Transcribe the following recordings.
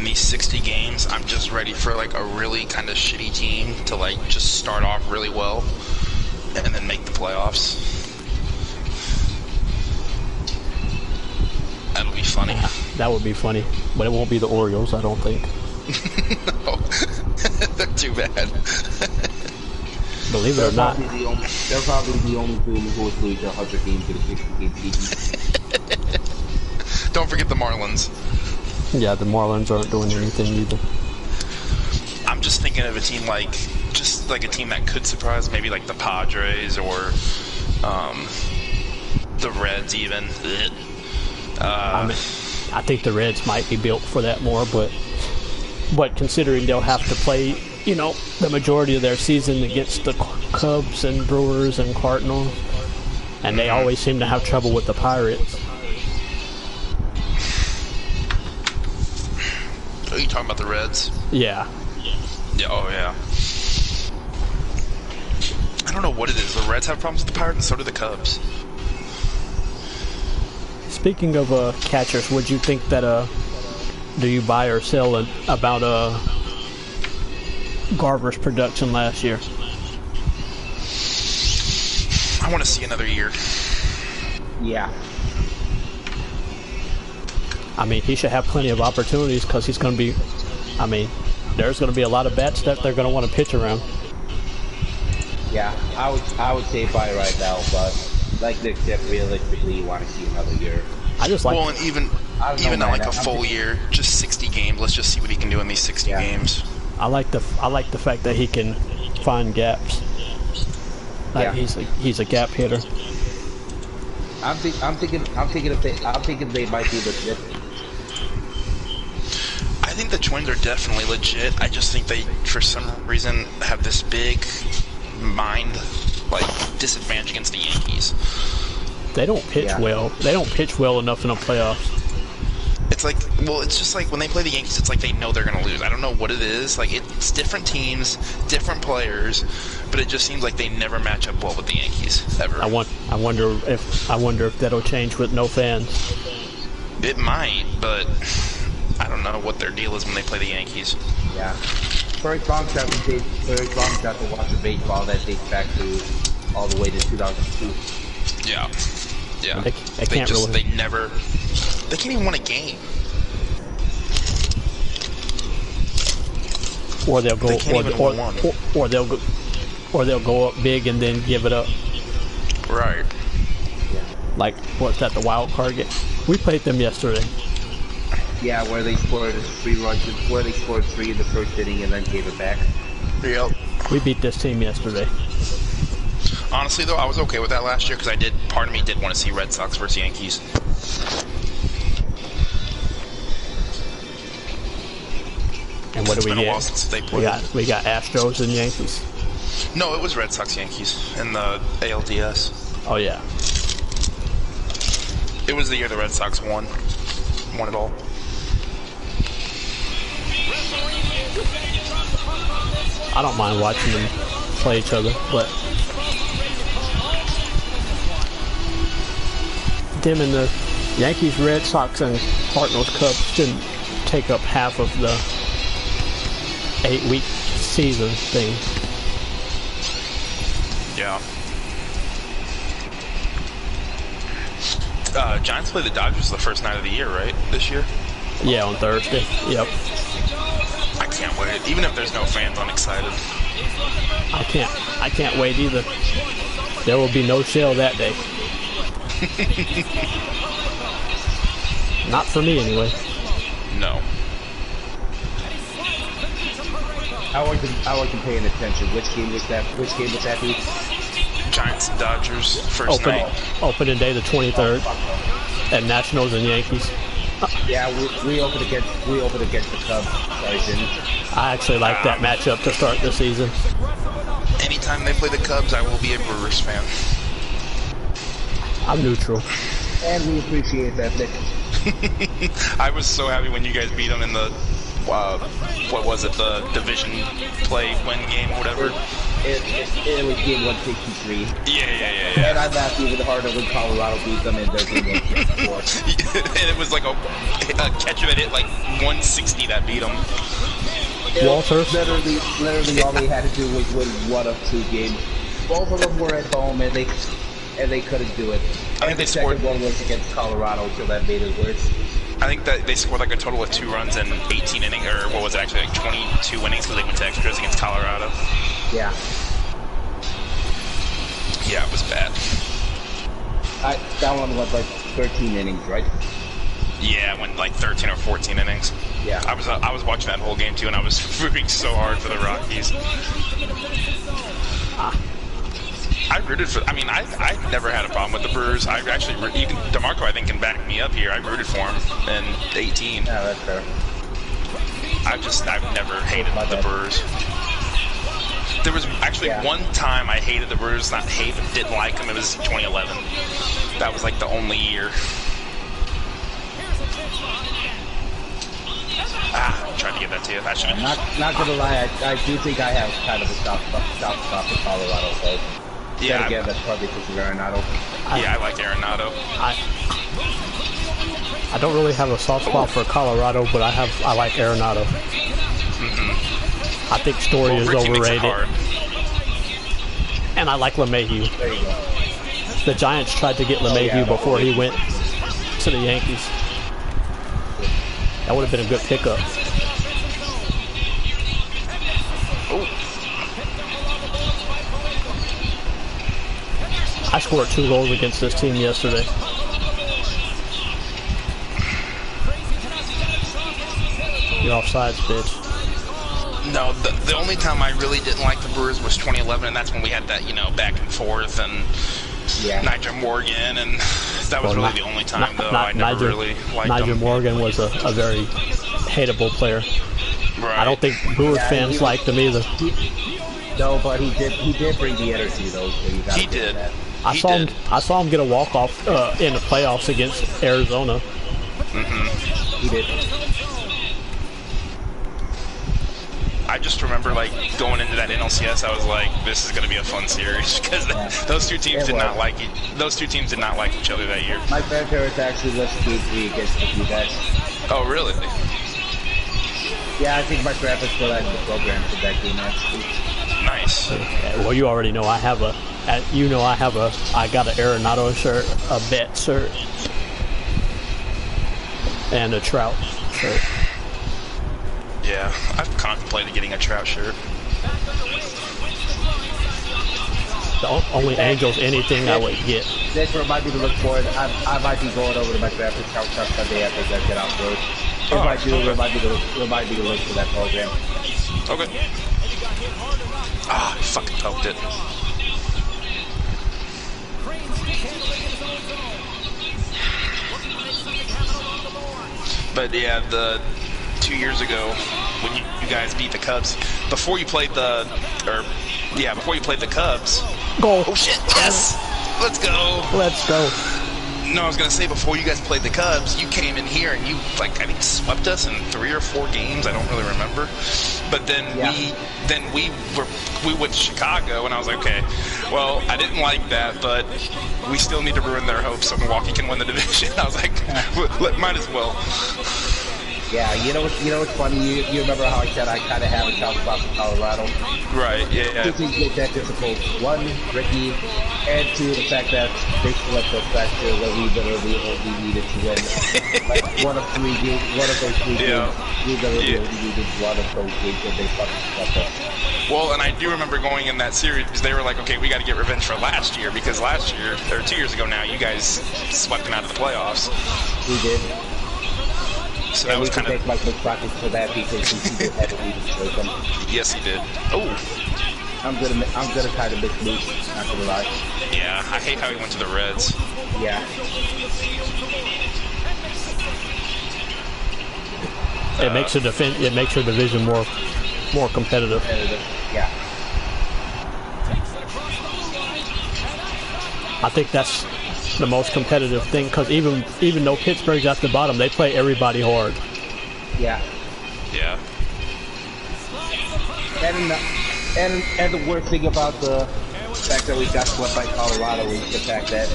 these 60 games, I'm just ready for like a really kind of shitty team to like just start off really well and then make the playoffs. That'll be funny. Yeah, that would be funny, but it won't be the Orioles, I don't think. No, they're too bad. Believe it or not. They're probably the only team who would lose 100 games in a 60-game season. Don't forget the Marlins. Yeah, the Marlins aren't doing anything either. I'm just thinking of a team like, just like a team that could surprise, maybe like the Padres or the Reds even. I think the Reds might be built for that more, but considering they'll have to play, you know, the majority of their season against the Cubs and Brewers and Cardinals, and they always seem to have trouble with the Pirates. Are you talking about the Reds? Yeah. Yeah. Oh yeah. I don't know what it is. The Reds have problems with the Pirates, and so do the Cubs. Speaking of catchers, would you think that do you buy or sell about Garver's production last year? I want to see another year. Yeah. I mean, he should have plenty of opportunities because he's going to be, I mean, there's going to be a lot of bats that they're going to want to pitch around. Yeah, I would say buy right now, but like Nick said, realistically, you want to see another year. I just like. Well, and even not like a full year, just 60 games. Let's just see what he can do in these 60 games. I like the fact that he can find gaps. Like he's a gap hitter. I'm thinking they might be legit. I think the Twins are definitely legit. I just think they, for some reason, have this big mind like disadvantage against the Yankees. They don't pitch well. They don't pitch well enough in the playoffs. It's like, well, it's just like when they play the Yankees, it's like they know they're going to lose. I don't know what it is. Like, it's different teams, different players, but it just seems like they never match up well with the Yankees ever. I wonder if that'll change with no fans. It might, but I don't know what their deal is when they play the Yankees. Yeah. First long shot to watch a baseball that dates back to all the way to 2002. Yeah. Yeah. They can't they can't even win a game. Or they'll go or they'll go up big and then give it up. Right. Like, what's that, the wild card game? We played them yesterday. Yeah, where they scored 3 runs, where they scored 3 in the first inning and then gave it back. Yep. We beat this team yesterday. Honestly, though, I was okay with that last year because part of me did want to see Red Sox versus Yankees. And what do we get? It's been a while get? since they played. We got Astros and Yankees. No, it was Red Sox Yankees in the ALDS. Oh yeah. It was the year the Red Sox won it all. I don't mind watching them play each other, but them and the Yankees, Red Sox, and Cardinals, Cubs shouldn't take up half of the 8-week season thing. Yeah. Giants play the Dodgers the first night of the year, right? This year? Yeah, on Thursday. Yep. I can't wait. Even if there's no fans, I'm excited. I can't wait either. There will be no shell that day. Not for me, anyway. No. I wasn't paying attention. Which game was that? Which game was that? Giants and Dodgers first night. Opening day the 23rd. At Nationals and Yankees. Yeah, we opened against the Cubs. Sorry, Jimmy. I actually like that matchup to start the season. Anytime they play the Cubs, I will be a Brewers fan. I'm neutral. And we appreciate that, Nick. I was so happy when you guys beat them in the, what was it, the division play win game or whatever. it was game 163. Yeah. And I laughed even harder when Colorado beat them in their game 164. And it was like a catcher that hit like 160 that beat them. Walter. Literally all they had to do was win one of two games. Both of them were at home, and they couldn't do it. I think And the they second scored. one was against Colorado, so that made it worse. I think that they scored like a total of 2 runs in 18 innings, or what was it actually, like 22 innings because they went to extras against Colorado. Yeah. Yeah, it was bad. That one went like 13 innings, right? Yeah, it went like 13 or 14 innings. Yeah. I was watching that whole game too, and I was rooting so hard for the Rockies. I rooted for. I mean, I never had a problem with the Brewers. I actually even DeMarco, I think, can back me up here. I rooted for him in 18. Yeah, that's fair. I've never hated the Brewers. There was actually one time I hated the Brewers, not hate, but didn't like them. It was 2011. That was like the only year. Tried to get that to you. I should have. Not gonna lie, I do think I have kind of a soft spot for Colorado. So Yeah, again, that's probably because of Arenado. I like Arenado. I don't really have a soft spot for Colorado, but I like Arenado. I think Story is Ricky makes it overrated. hard. And I like LeMahieu. There you go. The Giants tried to get LeMahieu before he went to the Yankees. That would have been a good pickup. I scored 2 goals against this team yesterday. You're offsides, bitch. No, the only time I really didn't like the Brewers was 2011, and that's when we had that, back and forth and Nigel Morgan, and that was really the only time, though. I never really liked Nigel him. Morgan was a very hateable player. Right. I don't think Brewers fans liked him either. No, but he did bring the energy, though. So you gotta He did. that. I saw him get a walk-off in the playoffs against Arizona. He did. I just remember, going into that NLCS, I was like, this is going to be a fun series, because those two teams did not like each other that year. My grandparents actually listened to me against you guys. Oh, really? Yeah, I think my grandpa's still at the program for that game, actually. Nice. Well, you already know I got an Arenado shirt, a Bet shirt, and a Trout shirt. Yeah, I've contemplated getting a Trout shirt. The only Angels anything I would get. This remind me to look forward. I might be going over to my grandpa's house on Sunday after I get off road. If I do, remind me to look for that program. Okay. Ah, I fucking poked it. But yeah, the 2 years ago when you guys beat the Cubs, before you played the Cubs. Goal. Oh shit! Yes, let's go. Let's go. No, I was gonna say before you guys played the Cubs, you came in here and you I think swept us in 3 or 4 games. I don't really remember. But then we went to Chicago, and I was like, okay, well, I didn't like that, but we still need to ruin their hopes so Milwaukee can win the division. I was like, might as well. Yeah, you know what's funny? You remember how I said I kind of have a soft spot for Colorado? Right. Yeah. Two things make that difficult. One, Ricky, and two, the fact that they swept us last year where we literally only needed to win one of those 3 games. We literally only needed one of those games, and they fucking swept us. Well, and I do remember going in that series, they were like, okay, we got to get revenge for last year, because last year, or 2 years ago now, you guys swept them out of the playoffs. We did. So and that was we kind can of... thank Mike McCracken for that, because he did have to destroy them. Yes, he did. Oh. I'm gonna kind of miss Moose, not gonna lie. Yeah, I hate how he went to the Reds. Yeah. It makes your division more competitive. Yeah. I think that's the most competitive thing, because even though Pittsburgh's at the bottom, they play everybody hard. Yeah. Yeah. And the worst thing about the fact that we got swept by Colorado is the fact that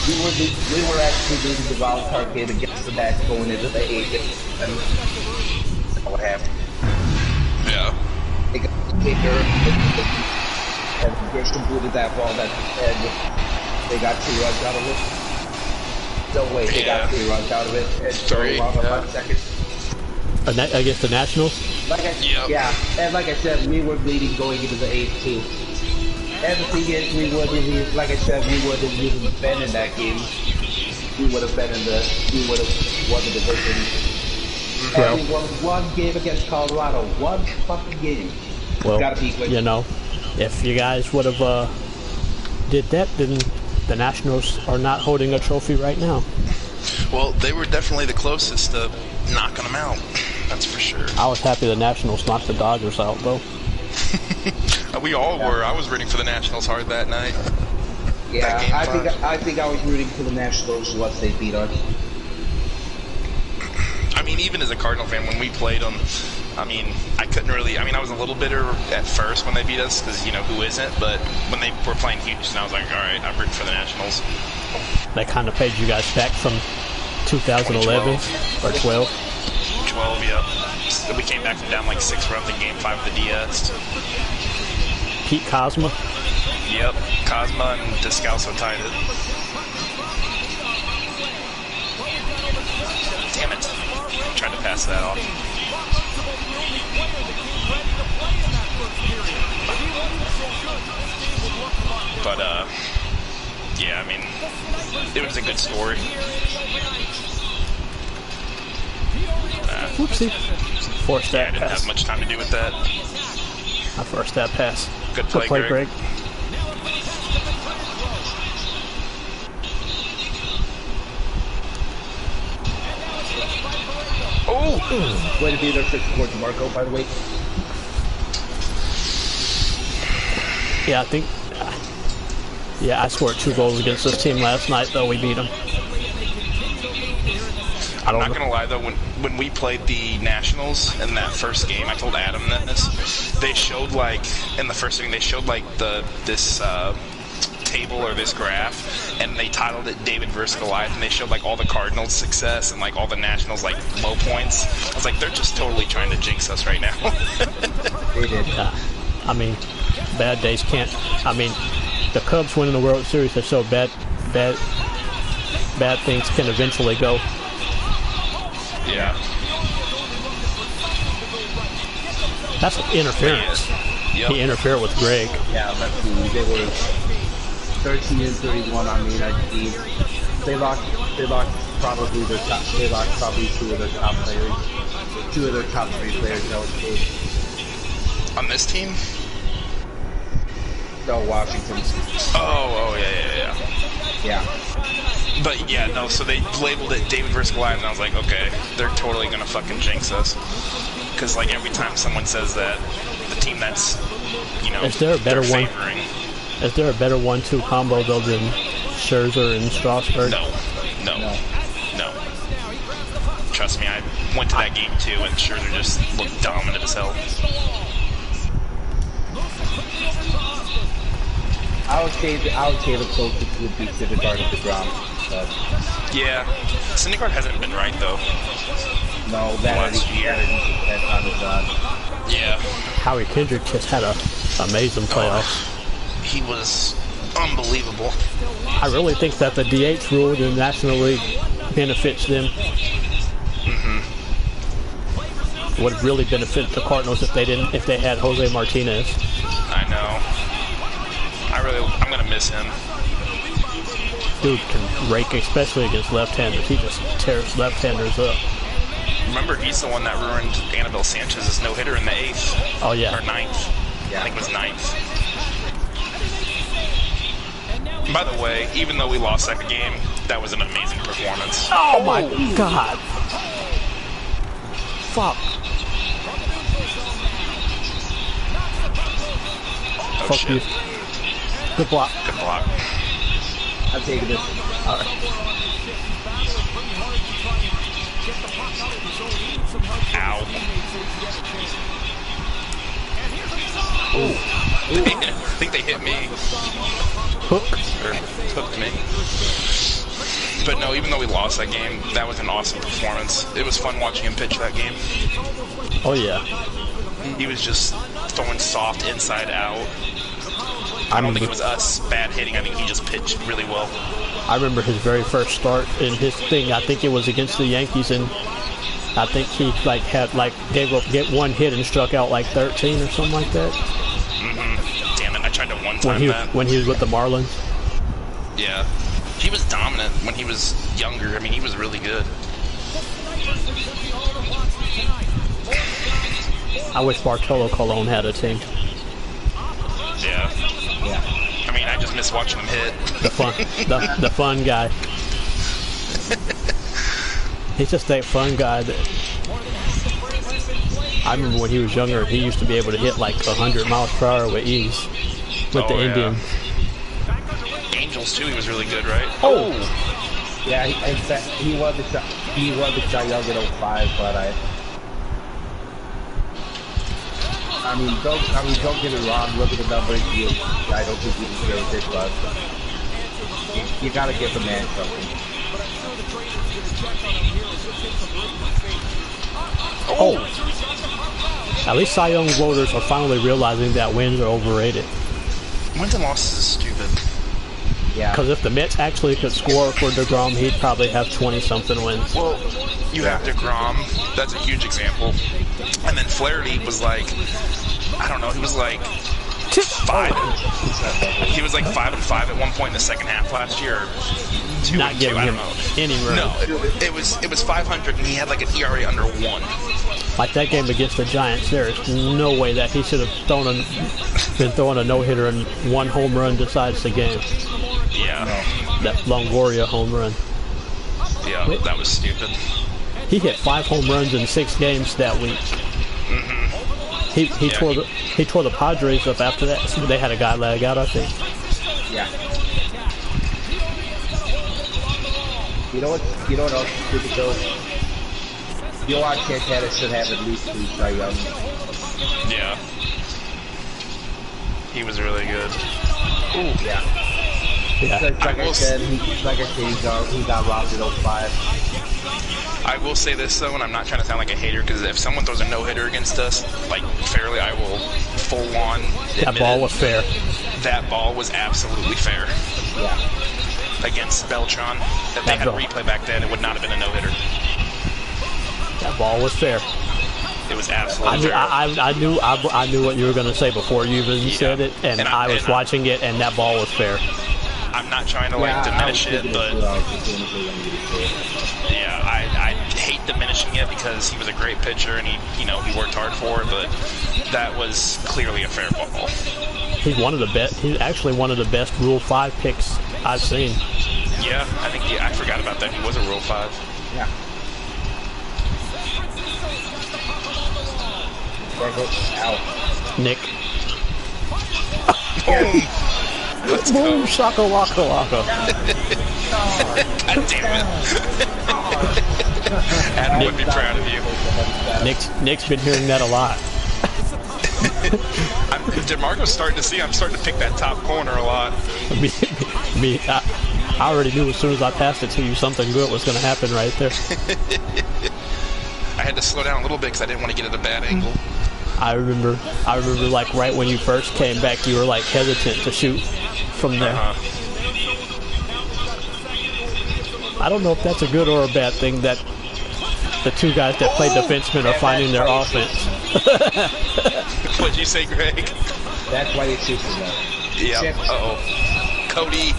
we were actually losing the wild card game against the Nats going into the 8th, and that's what happened. Yeah. They got bigger, and Grisham booted that ball and they got 2 runs out of it. No way, they got 3 runs out of it, and 3 around 5 seconds. Against the Nationals? Yeah, and like I said, we were leading going into the 8th too. And the thing is, we wouldn't even, like I said, we wouldn't even been in that game. We would have won the division. Well, and we won 1 game against Colorado. 1 fucking game. Well, gotta be quick. You know, if you guys would have did that, then the Nationals are not holding a trophy right now. Well, they were definitely the closest to knocking them out. That's for sure. I was happy the Nationals knocked the Dodgers out, though. We all were. I was rooting for the Nationals hard that night. Yeah, I think I was rooting for the Nationals once they beat us. I mean, even as a Cardinal fan, when we played them, I mean, I couldn't really. I mean, I was a little bitter at first when they beat us because you know who isn't. But when they were playing Houston, I was like, all right, I'm rooting for the Nationals. That kind of paid you guys back from 2011 or 12. 12, yeah. So we came back from down like 6 runs in Game 5 of the DS. Pete Cosma. Yep, Cosma and Descalso tied it. Damn it. Tried to pass that off. But, yeah, I mean, it was a good story. Whoopsie. Forced that I didn't pass. have much time to do with that. I forced that pass. Good play, Greg. Oh! Way to be there for towards Marco, by the way. Yeah, I think... Yeah, I scored 2 goals against this team last night, though we beat them. I'm not gonna lie though, when we played the Nationals in that first game, I told Adam this. They showed like in the first thing they showed like this table or this graph, and they titled it David versus Goliath, and they showed like all the Cardinals' success and like all the Nationals' like low points. I was like, they're just totally trying to jinx us right now. They did. I mean, bad days can't. I mean, the Cubs winning the World Series have so bad things can eventually go. Yeah. That's interference. Yep. He interfered with Greg. Yeah, let's see. They were 13 and 31 on the United team. They lost probably 2 of their top players. 2 of their top 3 players that was good. On this team? No, Washington. Oh, yeah. Yeah. But yeah, no, so they labeled it David versus Goliath, and I was like, okay, they're totally gonna fucking jinx us. Because like every time someone says that, the team that's, you know, Is there a better one? favoring. Is there a better 1-2 combo though than Scherzer and Strasburg? No. Trust me, I went to that game too, and Scherzer just looked dominant as hell. I would say the closest would be Syndergaard and DeGrom. Yeah, Syndergaard hasn't been right though. No, that year. That time is on. Yeah. Howie Kendrick just had a amazing playoffs. He was unbelievable. I really think that the DH rule in the National League benefits them. Mm-hmm. Would really benefit the Cardinals if they had Jose Martinez. I know. I'm gonna miss him. Dude can rake, especially against left-handers. He just tears left-handers up. Remember, he's the one that ruined Anibal Sanchez's no-hitter in the 8th. Oh yeah. Or 9th. Yeah. I think it was 9th. By the way, even though we lost that game, that was an amazing performance. Oh my god. Fuck. Oh, Fuck shit. you. Good block. Good block. I'm taking this. Alright. Ow. Ooh. I think they hit me. Hook. Or hooked me. But no, even though we lost that game, that was an awesome performance. It was fun watching him pitch that game. Oh, yeah. He was just throwing soft inside out. I don't think it was us bad hitting. I think he just pitched really well. I remember his very first start in his thing. I think it was against the Yankees, and I think he gave up one hit and struck out like 13 or something like that. Mm-hmm. Damn it! I tried to one-time that when he was with the Marlins. Yeah, he was dominant when he was younger. I mean, he was really good. I wish Bartolo Colon had a team. Yeah. I mean, I just miss watching him hit. The fun guy. He's just that fun guy that I remember when he was younger, he used to be able to hit like 100 miles per hour with ease with the Indians. Angels too, he was really good, right? Oh! Yeah, in fact, he was the Cy Young in 05, but I mean, don't get it wrong. Look at the numbers. I don't think he deserves it, but you gotta give the man something. Oh! At least Cy Young voters are finally realizing that wins are overrated. Wins and losses is stupid. Yeah. Because if the Mets actually could score for DeGrom, he'd probably have 20-something wins. Well, you have DeGrom. That's a huge example. And then Flaherty was like, I don't know, he was like 5. He was like 5-5 at one point in the second half last year. Not giving him any room. No, it was 500 and he had like an ERA under 1. Like that game against the Giants, there is no way that he should have been throwing a no-hitter and one home run decides the game. Yeah. That Longoria home run. Yeah, that was stupid. He hit 5 home runs in 6 games that week. Mm-hmm. He tore the Padres up after that. So they had a guy lag out, I think. Yeah. You know what else is stupid though? Yohan Moncada should have at least 3 Cy Young. Yeah. He was really good. Ooh, yeah. Yeah. Like I said, he got robbed in 05. I will say this though, and I'm not trying to sound like a hater, because if someone throws a no-hitter against us, like fairly, I will full on admit That ball was fair. That ball was absolutely fair. Yeah. Against Beltran, if they had a replay back then, it would not have been a no-hitter. That ball was fair. It was absolutely fair. I knew what you were going to say before you even said it, and I was watching it, and that ball was fair. I'm not trying to diminish it, but yeah, I hate diminishing it because he was a great pitcher and he worked hard for it, but that was clearly a fair ball. He's actually one of the best Rule 5 picks I've seen. Yeah, I forgot about that. He was a Rule 5. Yeah. Nick. Let's Boom, go. shaka waka waka. God damn it. Adam would be proud of you. Nick's been hearing that a lot. DeMarco's starting to see I'm starting to pick that top corner a lot. I already knew as soon as I passed it to you something good was going to happen right there. I had to slow down a little bit because I didn't want to get at a bad angle. I remember like right when you first came back, you were like hesitant to shoot from there. I don't know if that's a good or a bad thing that the two guys that play defenseman are finding their offense. What'd you say, Greg? That's why it's super low. Yeah. Uh-oh. Cody.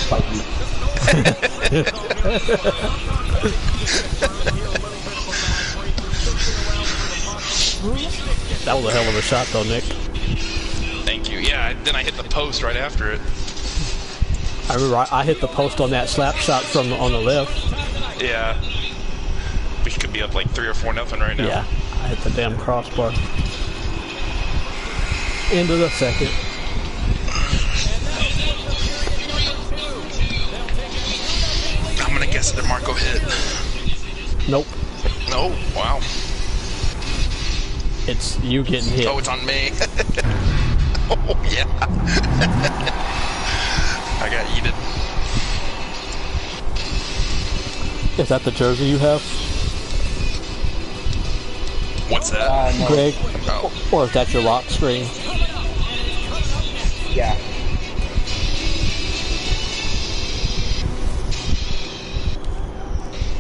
Fight me. That was a hell of a shot, though, Nick. Thank you. Yeah, then I hit the post right after it. I remember I hit the post on that slap shot on the left. Yeah. We could be up like 3 or 4-0 right now. Yeah, I hit the damn crossbar. End of the second. I'm gonna guess that Marco hit. Nope. No. Wow. It's you getting hit. Oh, it's on me. Oh, yeah. I got yeeted. Is that the jersey you have? What's that? No. Greg? Oh. Or is that your lock screen? Yeah.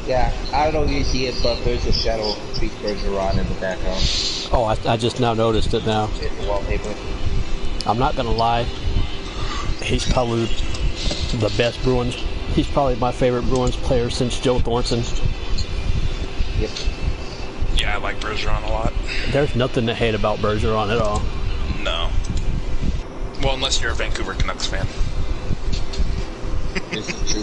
Yeah, I don't know if you see it, but there's a shadow of Pete Bergeron in the background. Oh, I just now noticed it now. In the wallpaper. I'm not gonna lie. He's probably the best Bruins. He's probably my favorite Bruins player since Joe Thornton. Yep. Yeah, I like Bergeron a lot. There's nothing to hate about Bergeron at all. No. Well, unless you're a Vancouver Canucks fan. This is true.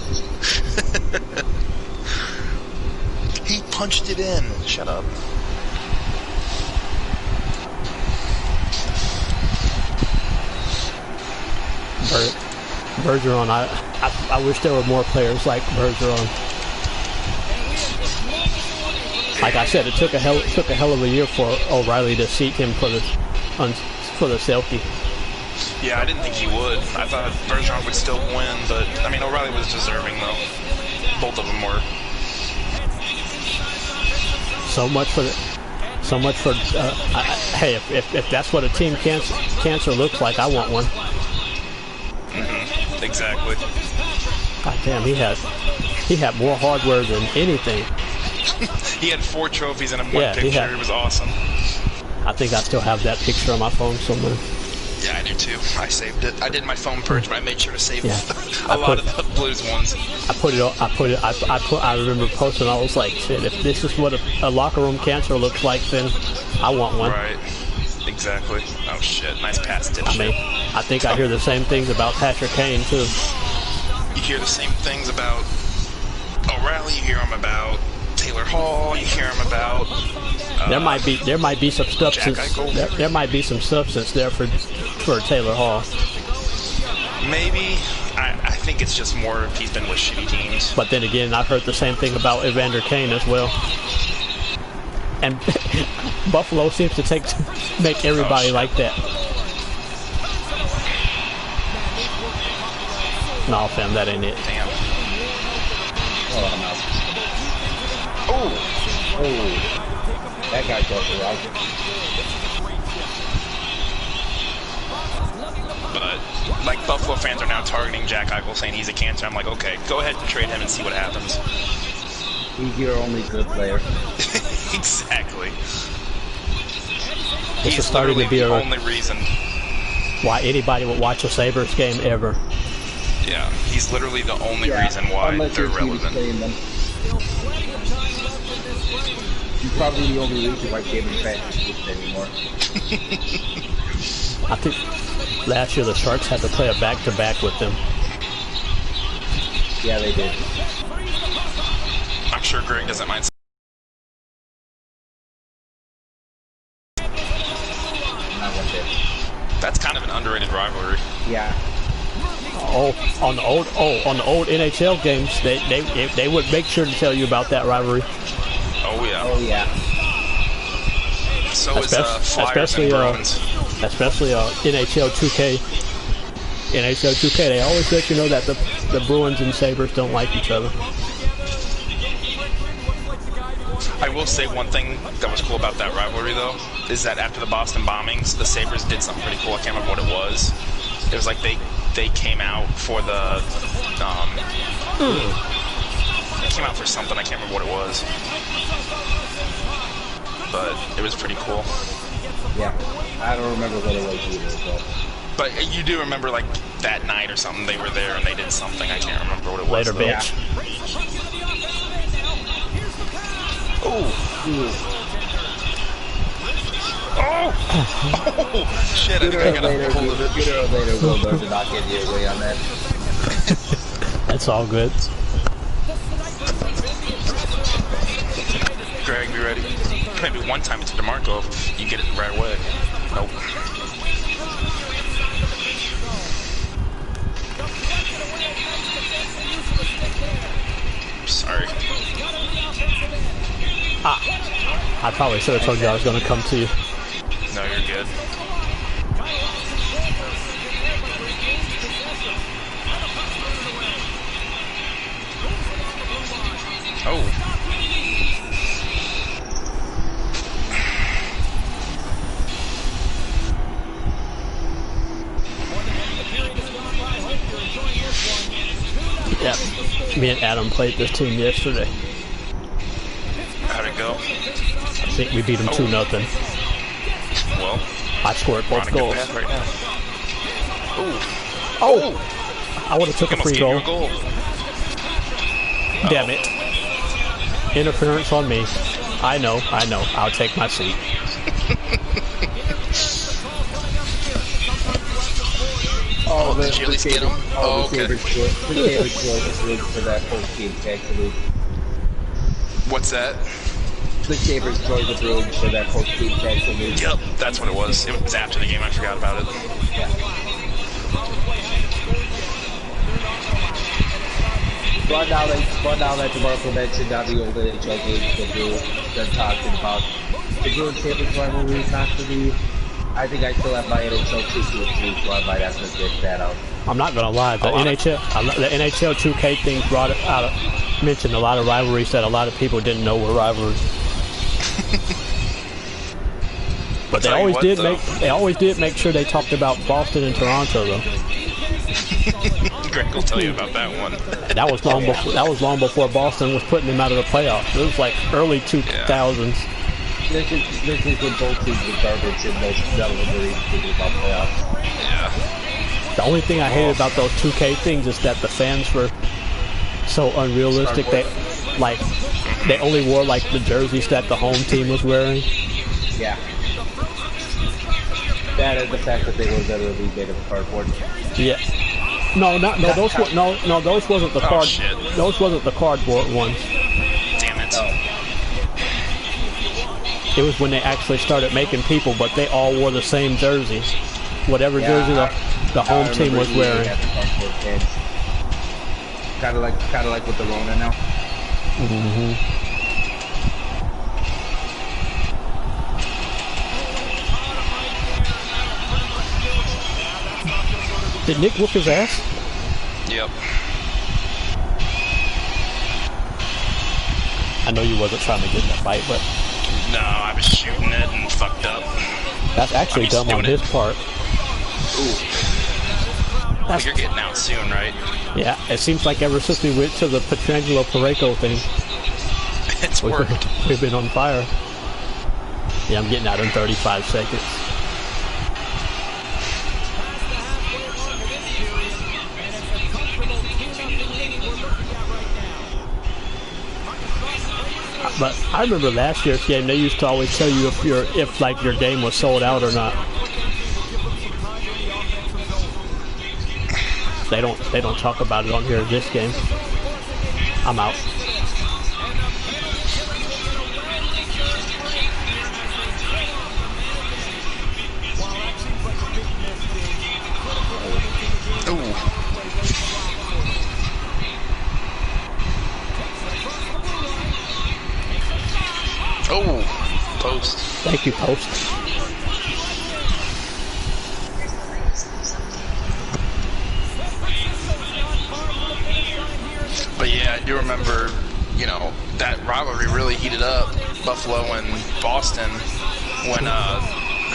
He punched it in. Shut up. Bergeron, I wish there were more players like Bergeron. Like I said, it took a hell of a year for O'Reilly to seat him for the Selke. Yeah, I didn't think he would. I thought Bergeron would still win, but I mean O'Reilly was deserving though. Both of them were. So much for hey, if that's what a team cancer looks like, I want one. Mm-hmm. Exactly. God damn, he had more hardware than anything. He had 4 trophies in one picture. It was awesome. I think I still have that picture on my phone somewhere. Yeah, I do too. I saved it. I did my phone purge, but I made sure to save a lot of the Blues ones. I remember posting. I was like, shit. If this is what a locker room cancer looks like, then I want one. Right. Exactly. Oh shit. Nice pass, dipshit. I mean, I think I hear the same things about Patrick Kane too. You hear the same things about O'Reilly. You hear them about Taylor Hall. You hear them about. There might be some substance. There might be some substance there for Taylor Hall. Maybe. I think it's just more if he's been with shitty teams. But then again, I've heard the same thing about Evander Kane as well. And Buffalo seems to make everybody like that. No, fam, that ain't it. Damn. Oh. That guy got the rocket. But, like, Buffalo fans are now targeting Jack Eichel, saying he's a cancer. I'm like, okay, go ahead and trade him and see what happens. He's your only good player. Exactly. This is starting to be the only reason why anybody would watch a Sabres game ever. Yeah, he's literally the only reason why they're relevant. He's probably the only reason why David fans exist anymore. I think last year the Sharks had to play a back-to-back with them. Yeah, they did. I'm sure Greg doesn't mind. Not one bit. That's kind of an underrated rivalry. Yeah. On the old NHL games, they would make sure to tell you about that rivalry. Oh yeah. Oh yeah. So Flyers and Bruins. Especially NHL 2K. NHL 2K, they always let you know that the Bruins and Sabres don't like each other. I will say one thing that was cool about that rivalry, though, is that after the Boston bombings, the Sabres did something pretty cool. I can't remember what it was. It was like they came out for the they came out for something. I can't remember what it was, but it was pretty cool. Yeah, I don't remember what it was either. But you do remember, like, that night or something, they were there and they did something. I can't remember what it was. Later, bitch. Oh. Oh! Oh! Shit, I think I got a hold of it. Sooner or later, we'll learn to not get your way on that. That's all good. Greg, be ready. Maybe one time it's DeMarco if you get it the right way. Nope. Sorry. I probably should have told you I was going to come to you. Me and Adam played this team yesterday. How'd it go? I think we beat them 2-0. Well, I scored both goals. Right now. Oh! I would have took a free goal. Damn it. Interference on me. I know. I'll take my seat. Oh, the Chili's get him. Oh, okay. The favorite choice is for that first game, actually. What's that? The Sabres joined the room for that post-game actually. Yep, that's what it was. It was after the game. I forgot about it. Yeah. But now that DeMarco mentioned now the old NHL games that they're talking about, the Bruins Sabres rivalry is not to be. I think I still have my NHL 2K, so I might have to get that out. I'm not gonna lie, the NHL 2K thing mentioned a lot of rivalries that a lot of people didn't know were rivalries. But they always did make sure they talked about Boston and Toronto though. Greg will tell you about that one. That was long before Boston was putting them out of the playoffs. It was like early 2000s. This is when both teams were garbage and most none of them were even thinking about playoffs. Yeah. The only thing I hated about those 2K things is that the fans were so unrealistic. They only wore like the jerseys that the home team was wearing. Yeah. That and the fact that they were literally made of cardboard. Yeah. Those wasn't the those wasn't the cardboard ones. Damn it. Oh. It was when they actually started making people, but they all wore the same jersey. Whatever jersey the home team was wearing. Kind of like with the Rona now. Mm-hmm. Did Nick whoop his ass? Yep. I know you wasn't trying to get in that fight, but... No, I was shooting it and fucked up. That's actually dumb on his part. Ooh. You're getting out soon, right? Yeah, it seems like ever since we went to the Petrangelo Pareko thing... It's worked. We've been on fire. Yeah, I'm getting out in 35 seconds. But I remember last year's game, they used to always tell you if your game was sold out or not. They don't talk about it on here this game. I'm out. Oh, Post. Thank you, Post. But yeah, I do remember, that rivalry really heated up, Buffalo and Boston, when,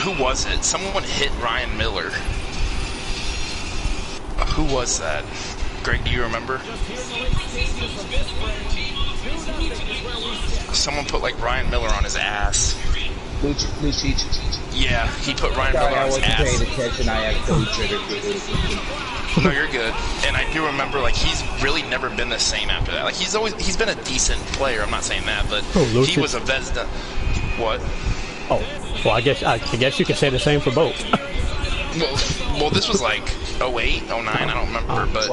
who was it? Someone hit Ryan Miller. Who was that? Greg, do you remember? Someone put Ryan Miller on his ass. Lucic. Yeah, he put Ryan Miller on his ass. I wasn't paying attention. I actually triggered it. No, you're good. And I do remember, he's really never been the same after that. He's been a decent player. I'm not saying that, but he was a Vezina. What? Oh, well, I guess you could say the same for both. well, this was 08, 09. I don't remember, but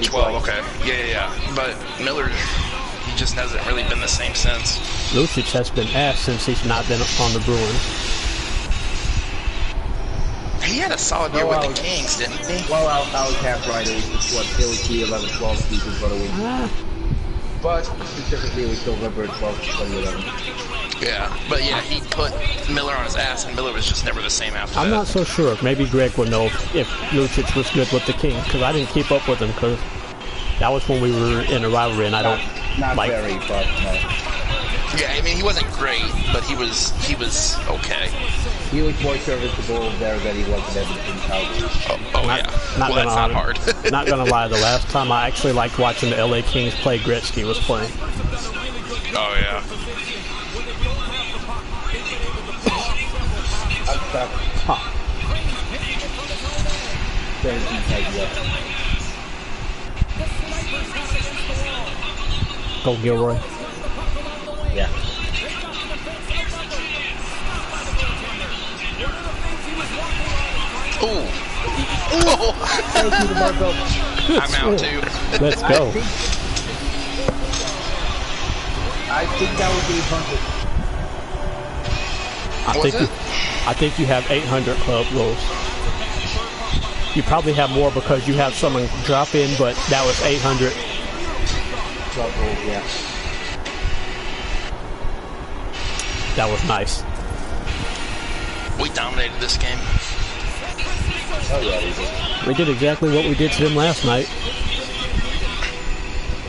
12. Okay, yeah. But Miller, he just hasn't really been the same since. Lucic has been ass since he's not been on the Bruins. He had a solid year with the Kings, didn't he? Well, I was half right. It was the 11-12 season, but specifically it was November 12th, 2011. Yeah, but yeah, he put Miller on his ass, and Miller was just never the same after that. I'm not so sure. Maybe Greg would know if Lucic was good with the Kings, because I didn't keep up with him, because that was when we were in a rivalry, and I don't not very, but Yeah, I mean, he wasn't great, but he was okay. He was more serviceable there than he was in Edmonton Cowboys. Well, that's not hard. Not gonna lie, the last time I actually liked watching the LA Kings play, Gretzky was playing. Oh yeah. Huh. 17 times left. Go Gilroy. Yeah. Ooh. Thank you to Marco. I'm out too. Let's go. I think that was 800. I think you have 800 club goals. You probably have more because you have someone drop in, but that was 800. Club goals, yeah. That was nice. We dominated this game. Oh yeah, we did. We did exactly what we did to them last night.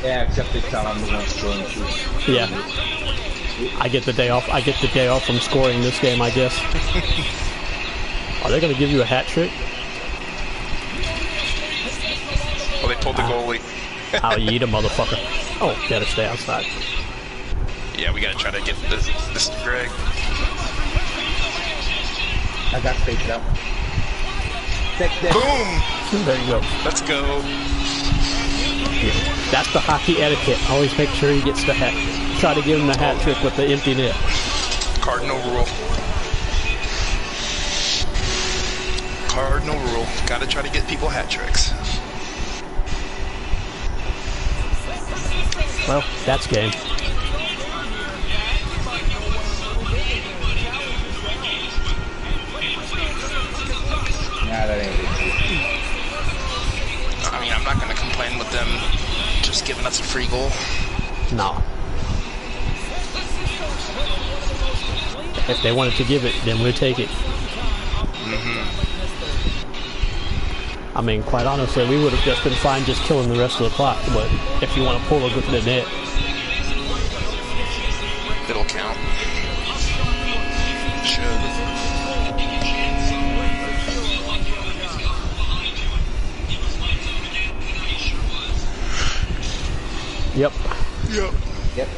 Yeah, except they fell on the one scoring too. Yeah. I get the day off. I get the day off from scoring this game, I guess. Are they going to give you a hat trick? Well, they pulled the goalie. I'll eat a motherfucker. Oh, gotta stay outside. Yeah, we gotta try to get this to Greg. I got faked out. Boom! There you go. Let's go. Yeah. That's the hockey etiquette. Always make sure he gets the hat. Try to give him the hat trick with the empty net. Cardinal rule. Cardinal rule. Gotta try to get people hat tricks. Well, that's game. Nah, that ain't it. I mean, I'm not going to complain with them just giving us a free goal. No. If they wanted to give it, then we'll take it. I mean, quite honestly, we would have just been fine just killing the rest of the clock, but if you want to pull a good net, it'll count. Should. Yep. Yep.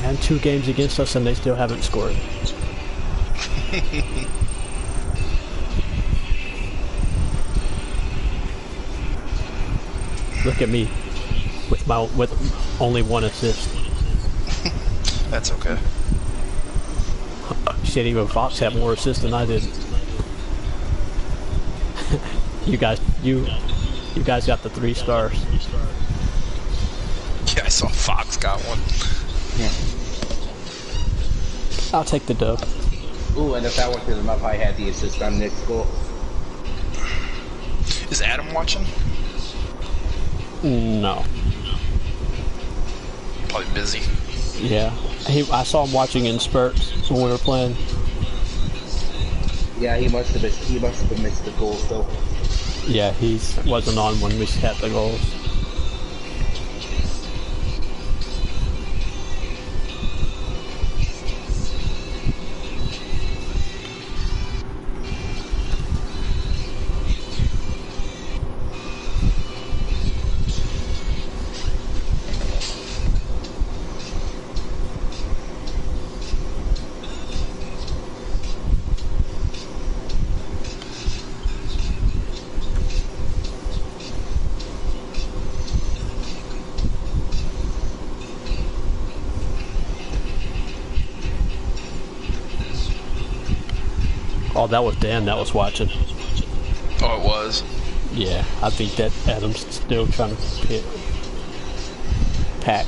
And 2 games against us and they still haven't scored. Look at me with only 1 assist. That's okay. Shit, even Fox had more assists than I did. You guys got the 3 stars. Yeah, I saw Fox got one. Yeah. I'll take the dub. Ooh, and if that wasn't enough, I had the assist on Nick's goal. Is Adam watching? No. Probably busy. Yeah. I saw him watching in spurts when we were playing. Yeah, he must have missed the goals though. Yeah, he wasn't on when we had the goals. Oh, that was Dan that was watching. Oh, it was? Yeah, I think that Adam's still trying to pack.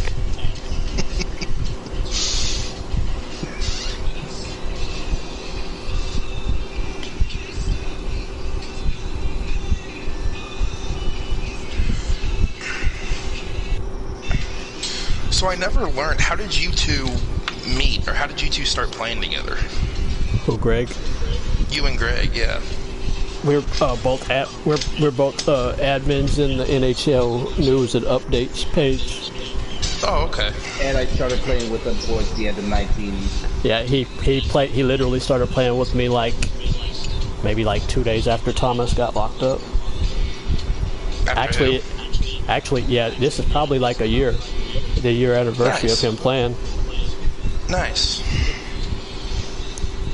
So I never learned, how did you two meet, or how did you two start playing together? Who, Greg? You and Greg, yeah. We're both admins in the NHL news and updates page. Oh, okay. And I started playing with him towards the end of 19. Yeah, he literally started playing with me like maybe like 2 days after Thomas got locked up. After Actually, yeah, this is probably like the year anniversary of him playing. Nice.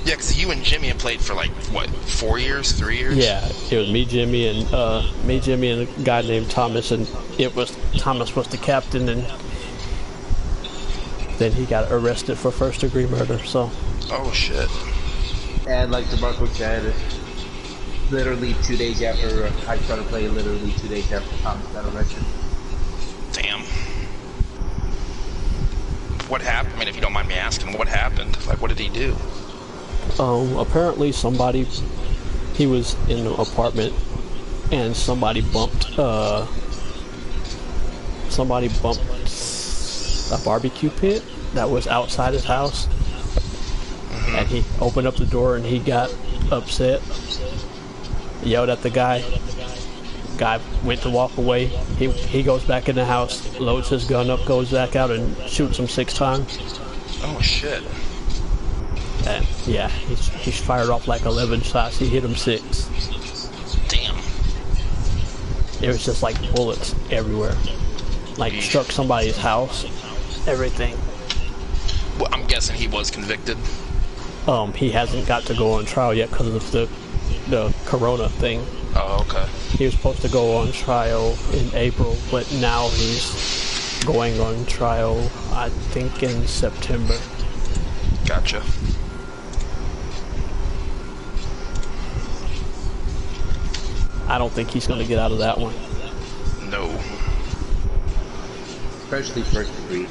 Yeah, because you and Jimmy had played for like, what, 4 years, 3 years? Yeah, it was me, Jimmy, and a guy named Thomas, and Thomas was the captain, and then he got arrested for first-degree murder, so. Oh, shit. And like DeMarco said, literally 2 days after I started playing, literally 2 days after Thomas got arrested. Damn. What happened? I mean, if you don't mind me asking, what happened? Like, what did he do? Apparently he was in an apartment and somebody bumped a barbecue pit that was outside his house. Mm-hmm. And he opened up the door and he got upset, yelled at the guy. Guy went to walk away. He goes back in the house, loads his gun up, goes back out and shoots him 6 times. Oh shit. And yeah, he's fired off like 11 shots. He hit him 6. Damn. It was just like bullets everywhere. Like struck somebody's house, everything. Well, I'm guessing he was convicted. He hasn't got to go on trial yet because of the corona thing. Oh, okay. He was supposed to go on trial in April, but now he's going on trial, I think, in September. Gotcha. I don't think he's going to get out of that one. No. Especially first degree.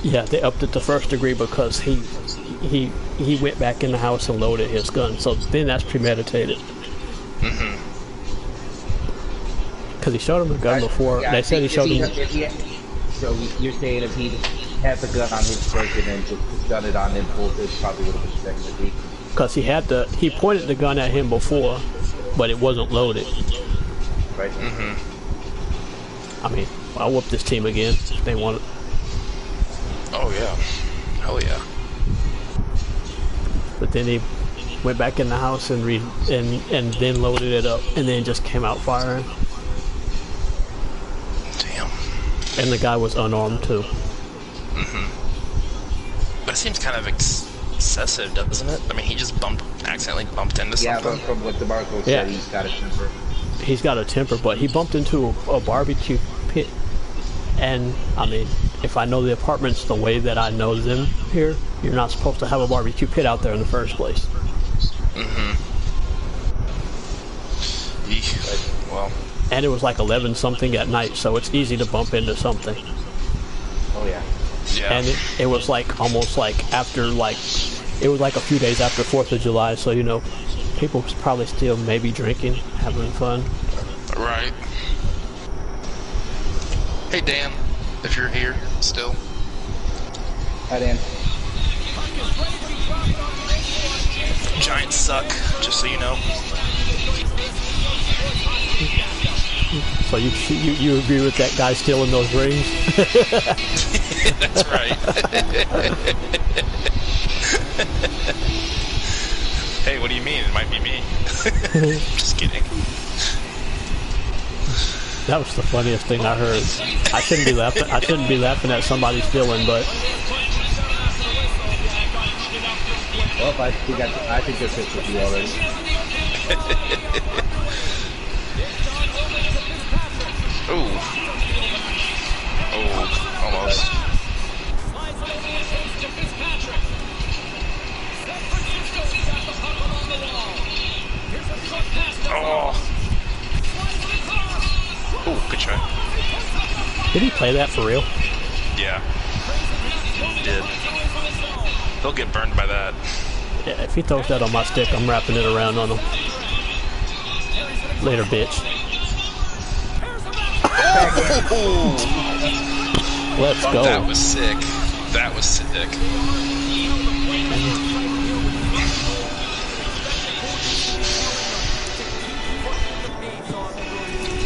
Yeah, they upped it to first degree because he went back in the house and loaded his gun. So then that's premeditated. Mm-hmm. Because he showed him the gun before. Yeah, they said he showed him. So you're saying if he had the gun on his person and just done it on impulse, it probably would have been second degree. Because he pointed the gun at him before, but it wasn't loaded. Right. Mm-hmm. I mean, I'll whoop this team again if they want it. Oh yeah. Hell yeah. But then he went back in the house and then loaded it up and then just came out firing. Damn. And the guy was unarmed too. Mm-hmm. That seems kind of excessive, doesn't it? I mean, he just accidentally bumped into something. Yeah, but from what DeMarco said, he's got a temper. He's got a temper, but he bumped into a barbecue pit. And, I mean, if I know the apartments the way that I know them here, you're not supposed to have a barbecue pit out there in the first place. Mm-hmm. Well. And it was like 11 something at night, so it's easy to bump into something. Oh yeah. Yeah. And it was like almost like after it was like a few days after 4th of July, so you know, people was probably still maybe drinking, having fun. Right. Hey Dan, if you're here still. Hi Dan. Giants suck, just so you know. So you agree with that guy stealing those rings? That's right. Hey, what do you mean? It might be me. Just kidding. That was the funniest thing I heard. I shouldn't be laughing at somebody stealing, but. Well, I think they're fixed with you already. Ooh. Oh, almost. Oh. Ooh, good try. Did he play that for real? Yeah. He did. They'll get burned by that. Yeah, if he throws that on my stick, I'm wrapping it around on him. Later, bitch. Let's go. That was sick. That was sick.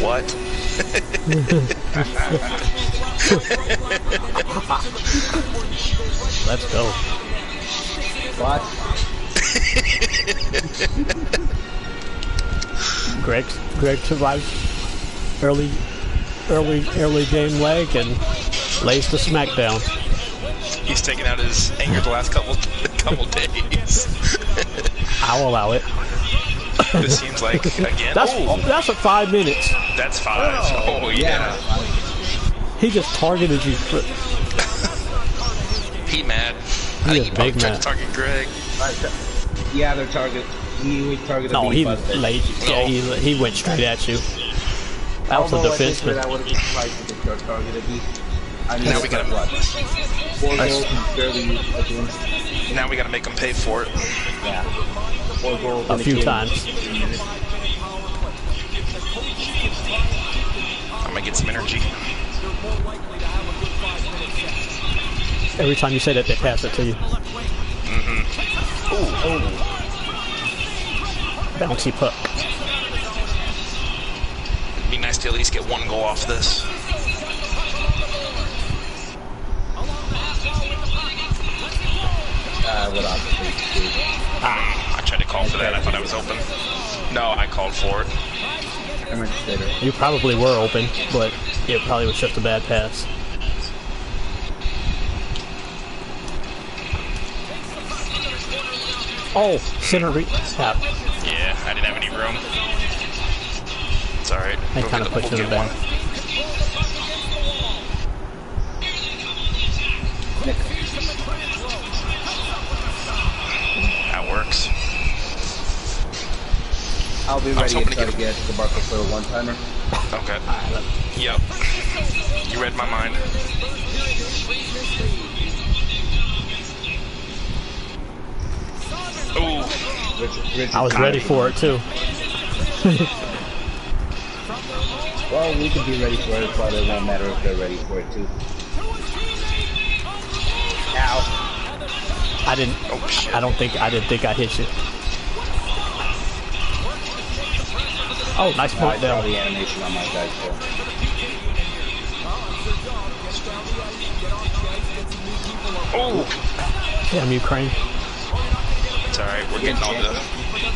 What? Let's go. What? Greg survives early game leg and lays the smackdown. He's taken out his anger the last couple days. I'll allow it. This seems like again. That's a 5 minutes. That's 5. Oh yeah. He just targeted you. He mad. He is big tried mad. to target Greg. Yeah, they're target. He targeted No, me. he late. Yeah, he went straight at you. That was a defenseman. I would have been surprised if they targeted me. I mean, Now we gotta what? 4 goals barely against. Now we gotta make him pay for it. Yeah. 4 goals A few times. I'm gonna get some energy. Every time you say that, they pass it to you. Ooh. Bouncy puck. It'd be nice to at least get 1 goal off this. I tried to call for that. I thought I was open. No, I called for it. You probably were open, but it probably was just a bad pass. Oh, center tap. Yeah, I didn't have any room. It's alright. I kind of pushed it back. That works. I'll be ready to try to get the Barca for a one-timer. Okay. Yep. You read my mind. Ooh. I was ready for it too. Well, we can be ready for it, but it won't matter if they're ready for it too. Ow. I didn't think I hit you. Oh, nice point down. down. The animation on my guys too. Oh. Damn, Ukraine. It's alright, we're getting all the...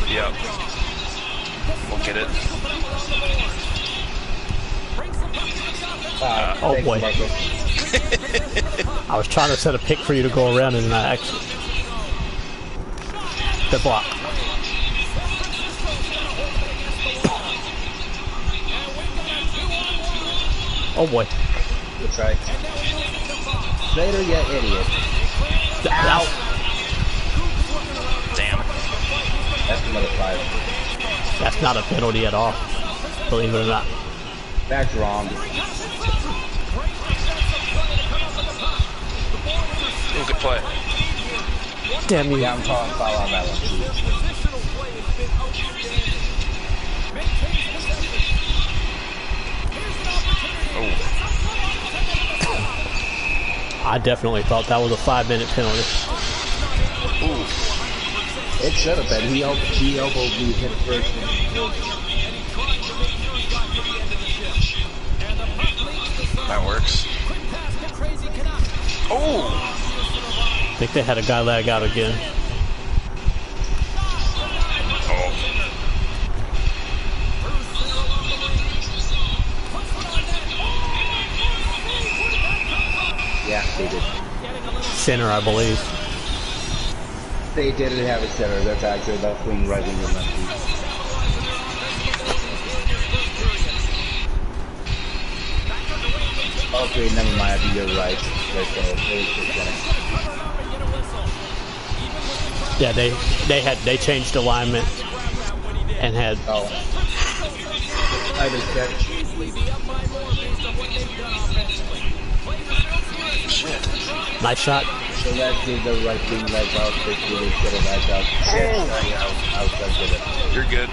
Yep. We'll get it. Oh boy. I was trying to set a pick for you to go around and I actually... The block. Oh boy. That's right. Later, you idiot. Ow. Damn. That's another 5. That's not a penalty at all, believe it or not. That's wrong. Ooh, good play. Damn you. Yeah, I'm calling foul on that one too. I definitely thought that was a 5-minute penalty. Ooh. It should have been. He elbowed me hit first. That works. Oh! I think they had a guy lag out again. Oh. Yeah, they did. Center, I believe. They didn't have a center. That's actually left wing, right wing, and left wing. Okay, never mind. I think you're right. Yeah, they changed alignment and had. Oh. I just checked. Nice shot. So let's do the right wing leg out. They should have back out. I was trying to get it. You're good.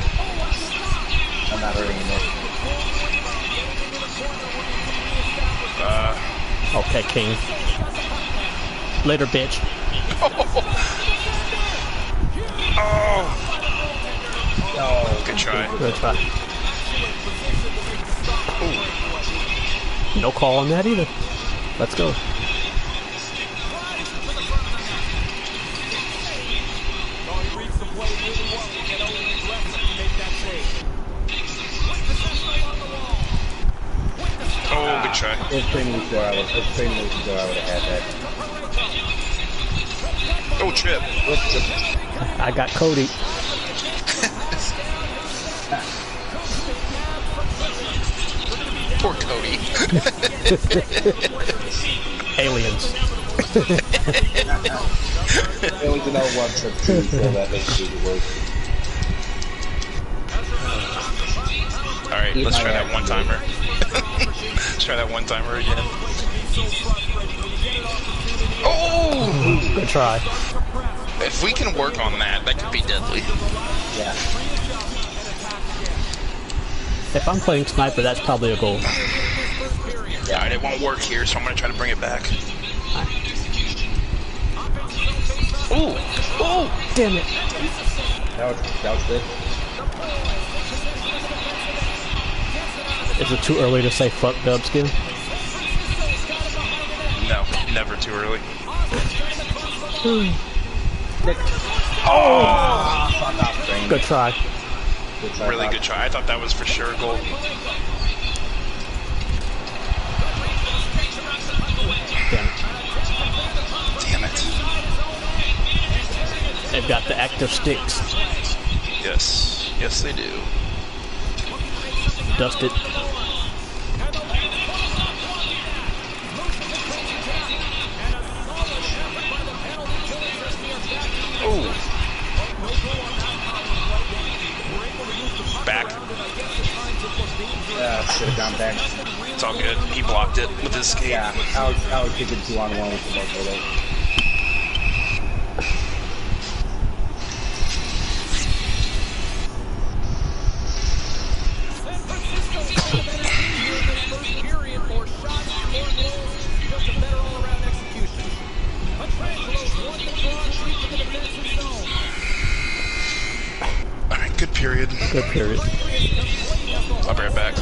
I'm not hurting it. Okay, King. Later, bitch. Oh. Oh, Good try. Good try. No call on that either. Let's go. Oh, good try. It's pretty much where I would have had that. Oh, trip. I got Cody. Poor Cody. Aliens. It was an L1 trip too, so that makes it worse. Alright, let's try that one-timer. Let's try that one-timer again. Oh! Good try. If we can work on that, that could be deadly. Yeah. If I'm playing sniper, that's probably a goal. Alright, it won't work here, so I'm gonna try to bring it back. Ooh! Ooh! Damn it. That was good. Is it too early to say fuck Dubskin? No, never too early. Oh! Fuck off, Brain. Good try. Really good try. I thought that was for sure a goal. Damn it. Damn it. They've got the active sticks. Yes. Yes, they do. Dust it. Oh. Back. Yeah, should have gone back. It's all good. He blocked it with his skate. Yeah, I was thinking 2-on-1 with the both. Alright, good period. Good period. I'll bring it back.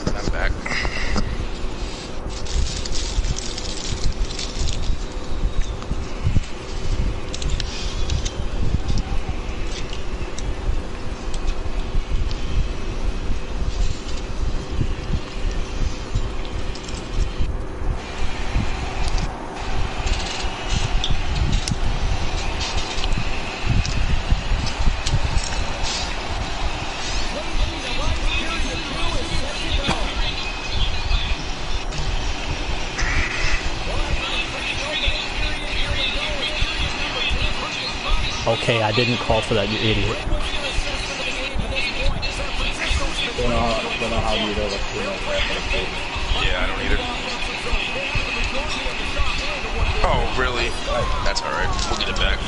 I'm back. Okay, I didn't call for that, you idiot. Don't know how you know what's going on. Yeah, I don't either. Oh, really? That's alright. We'll get it back.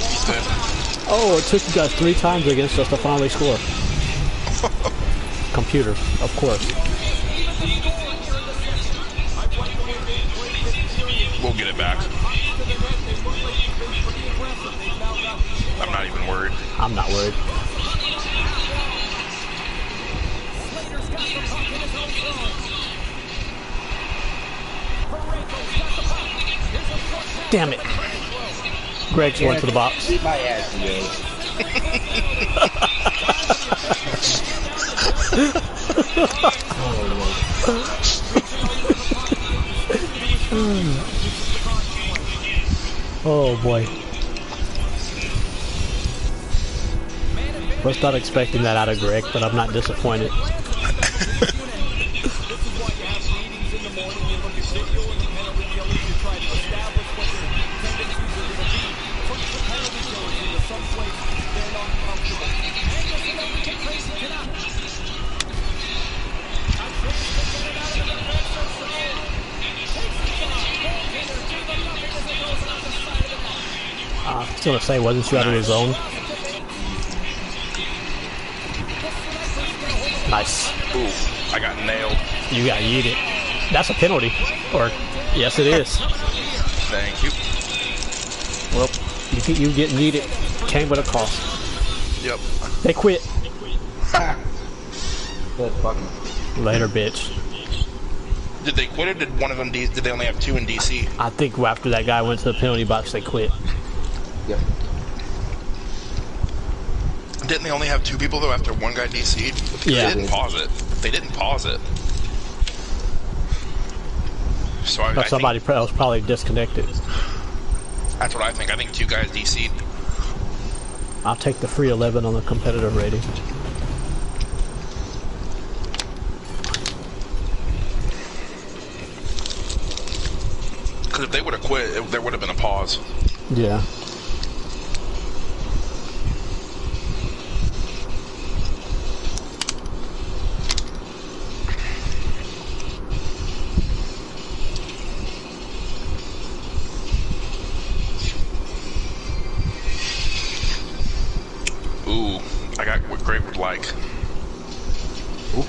He's dead. Oh, it took you guys 3 times against us to finally score. Computer, of course. We'll get it back. I'm not even worried. I'm not worried. Damn it. Greg's went to the box. Keep my ass, yo. Oh boy. Was not expecting that out of Greg, but I'm not disappointed. I was gonna say, wasn't you out of his zone? Nice. Ooh, I got nailed. You got yeeted. That's a penalty. Or, yes it is. Thank you. Well, you getting yeeted came with a cost. Yep. They quit. Good fucking. Later, bitch. Did they quit or did one of them, did they only have 2 in DC? I think after that guy went to the penalty box, they quit. Yep. Didn't they only have 2 people though after one guy DC'd? Yeah. They didn't pause it. They didn't pause it. So I Somebody think, else probably disconnected. that's what I think. I think 2 guys DC'd. I'll take the free 11 on the competitive rating. Because if they would have quit, there would have been a pause. Yeah. Ooh, I got what Greg would like. Ooh.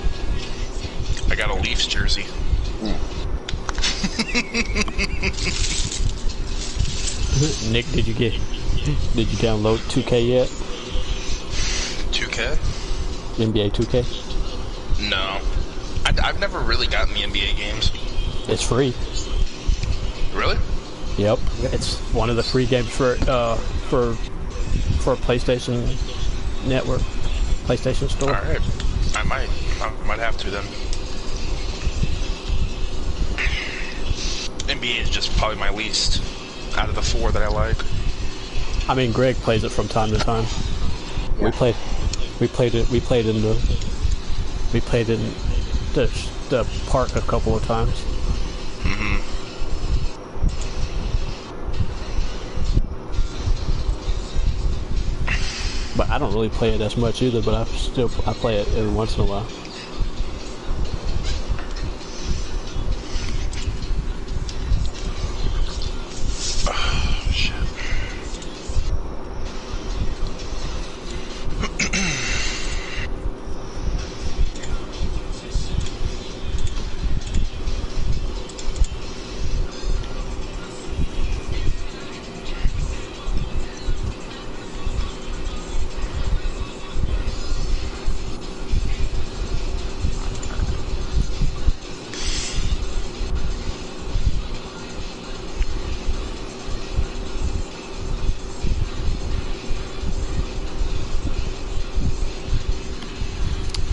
I got a Leafs jersey. Nick, did you download 2K yet? 2K? NBA 2K? No. I've never really gotten the NBA games. It's free. Really? Yep. It's one of the free games for PlayStation Network, PlayStation Store. All right. I might have to then. NBA is just probably my least out of the 4 that I like. I mean, Greg plays it from time to time. Yeah. We played in the park a couple of times. Mm-hmm. But I don't really play it as much either, but I play it every once in a while. Oh, shit.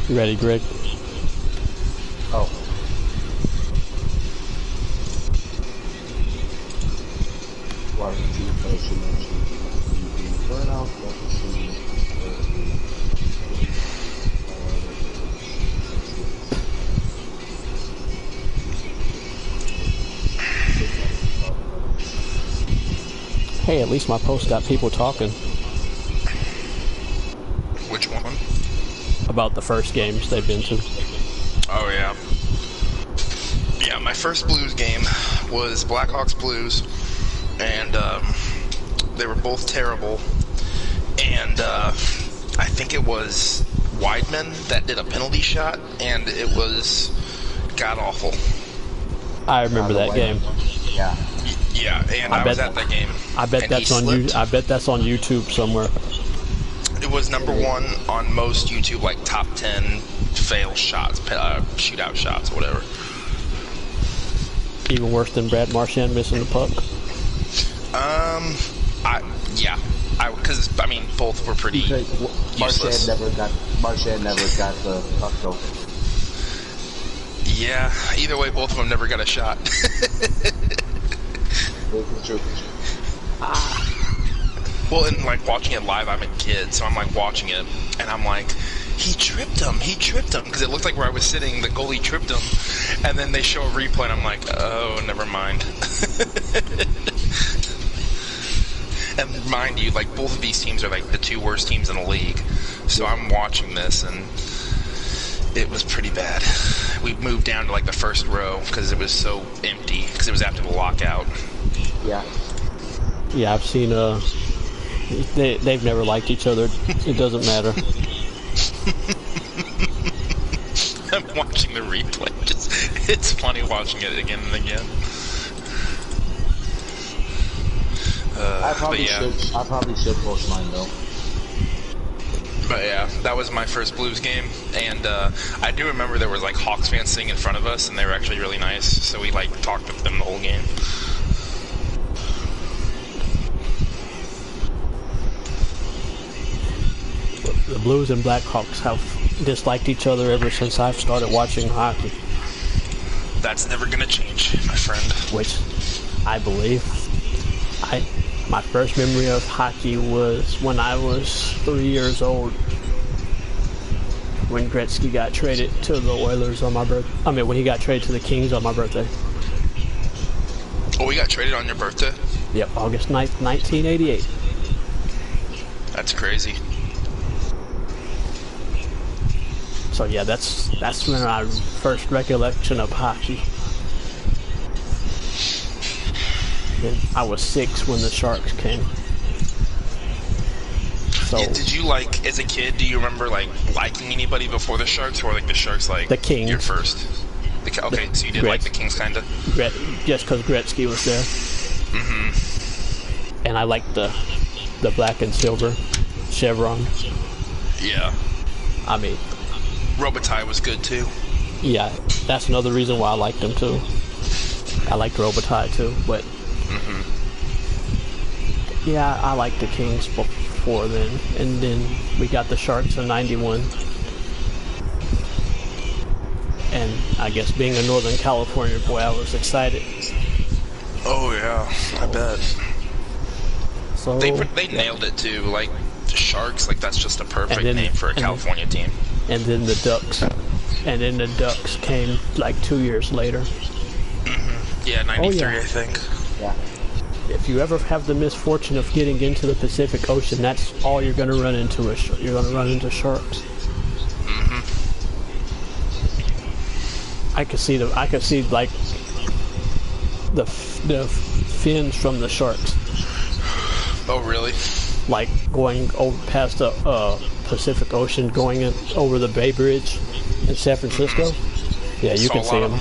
You ready, Greg? Oh. Hey, at least my post got people talking Which one? about the first games they've been to. Oh, yeah. Yeah, my first Blues game was Blackhawks Blues, and they were both terrible. And I think it was Weidman that did a penalty shot, and it was god-awful. I remember that game. Yeah. Yeah, and I was at that game. I bet and that's he on slipped. I bet that's on YouTube somewhere. It was #1 on most YouTube, like top 10 fail shots, shootout shots, whatever. Even worse than Brad Marchand missing the puck. Because I mean, both were pretty useless. Marchand never got the puck though. Yeah, either way, both of them never got a shot. True. Well, Well, and like watching it live, I'm a kid, so I'm like watching it, and I'm like, he tripped him, because it looked like where I was sitting, the goalie tripped him, and then they show a replay, and I'm like, oh, never mind. And mind you, like, both of these teams are like the 2 worst teams in the league, so I'm watching this, and it was pretty bad. We moved down to like the first row because it was so empty, because it was after the lockout. Yeah. Yeah, I've seen, they've never liked each other. It doesn't matter. I'm watching the replay. It's funny watching it again and again. I probably should post mine though. But yeah, that was my first Blues game, and I do remember there was like Hawks fans sitting in front of us, and they were actually really nice. So we like talked with them the whole game. The Blues and Blackhawks have disliked each other ever since I've started watching hockey. That's never gonna change, my friend. Which I believe. My first memory of hockey was when I was 3 years old, when Gretzky got traded to the Oilers on my birthday. I mean, when he got traded to the Kings on my birthday. Oh, he got traded on your birthday? Yep, August 9th, 1988. That's crazy. So yeah, that's when my first recollection of hockey. And I was 6 when the Sharks came. So yeah, did you like, as a kid, do you remember like liking anybody before the Sharks, or like the Sharks like the Kings? Your first. Okay, so you did like the Kings kind of. Just because Gretzky was there. Mm-hmm. And I liked the black and silver chevron. Yeah. I mean, Robitaille was good too. Yeah, that's another reason why I liked him too. I liked Robitaille too, but yeah, I liked the Kings before then, and then we got the Sharks in '91. And I guess being a Northern California boy, I was excited. Oh yeah, I bet. So they nailed it too. Like the Sharks, like that's just a perfect name for a California team. And then the Ducks. And then the Ducks came like 2 years later. Yeah, 93, I think. Yeah. If you ever have the misfortune of getting into the Pacific Ocean, that's all you're going to run into. You're going to run into sharks. I could see like the fins from the sharks. Oh, really? Like going over past the Pacific Ocean, going over the Bay Bridge in San Francisco. Yeah, you can see them.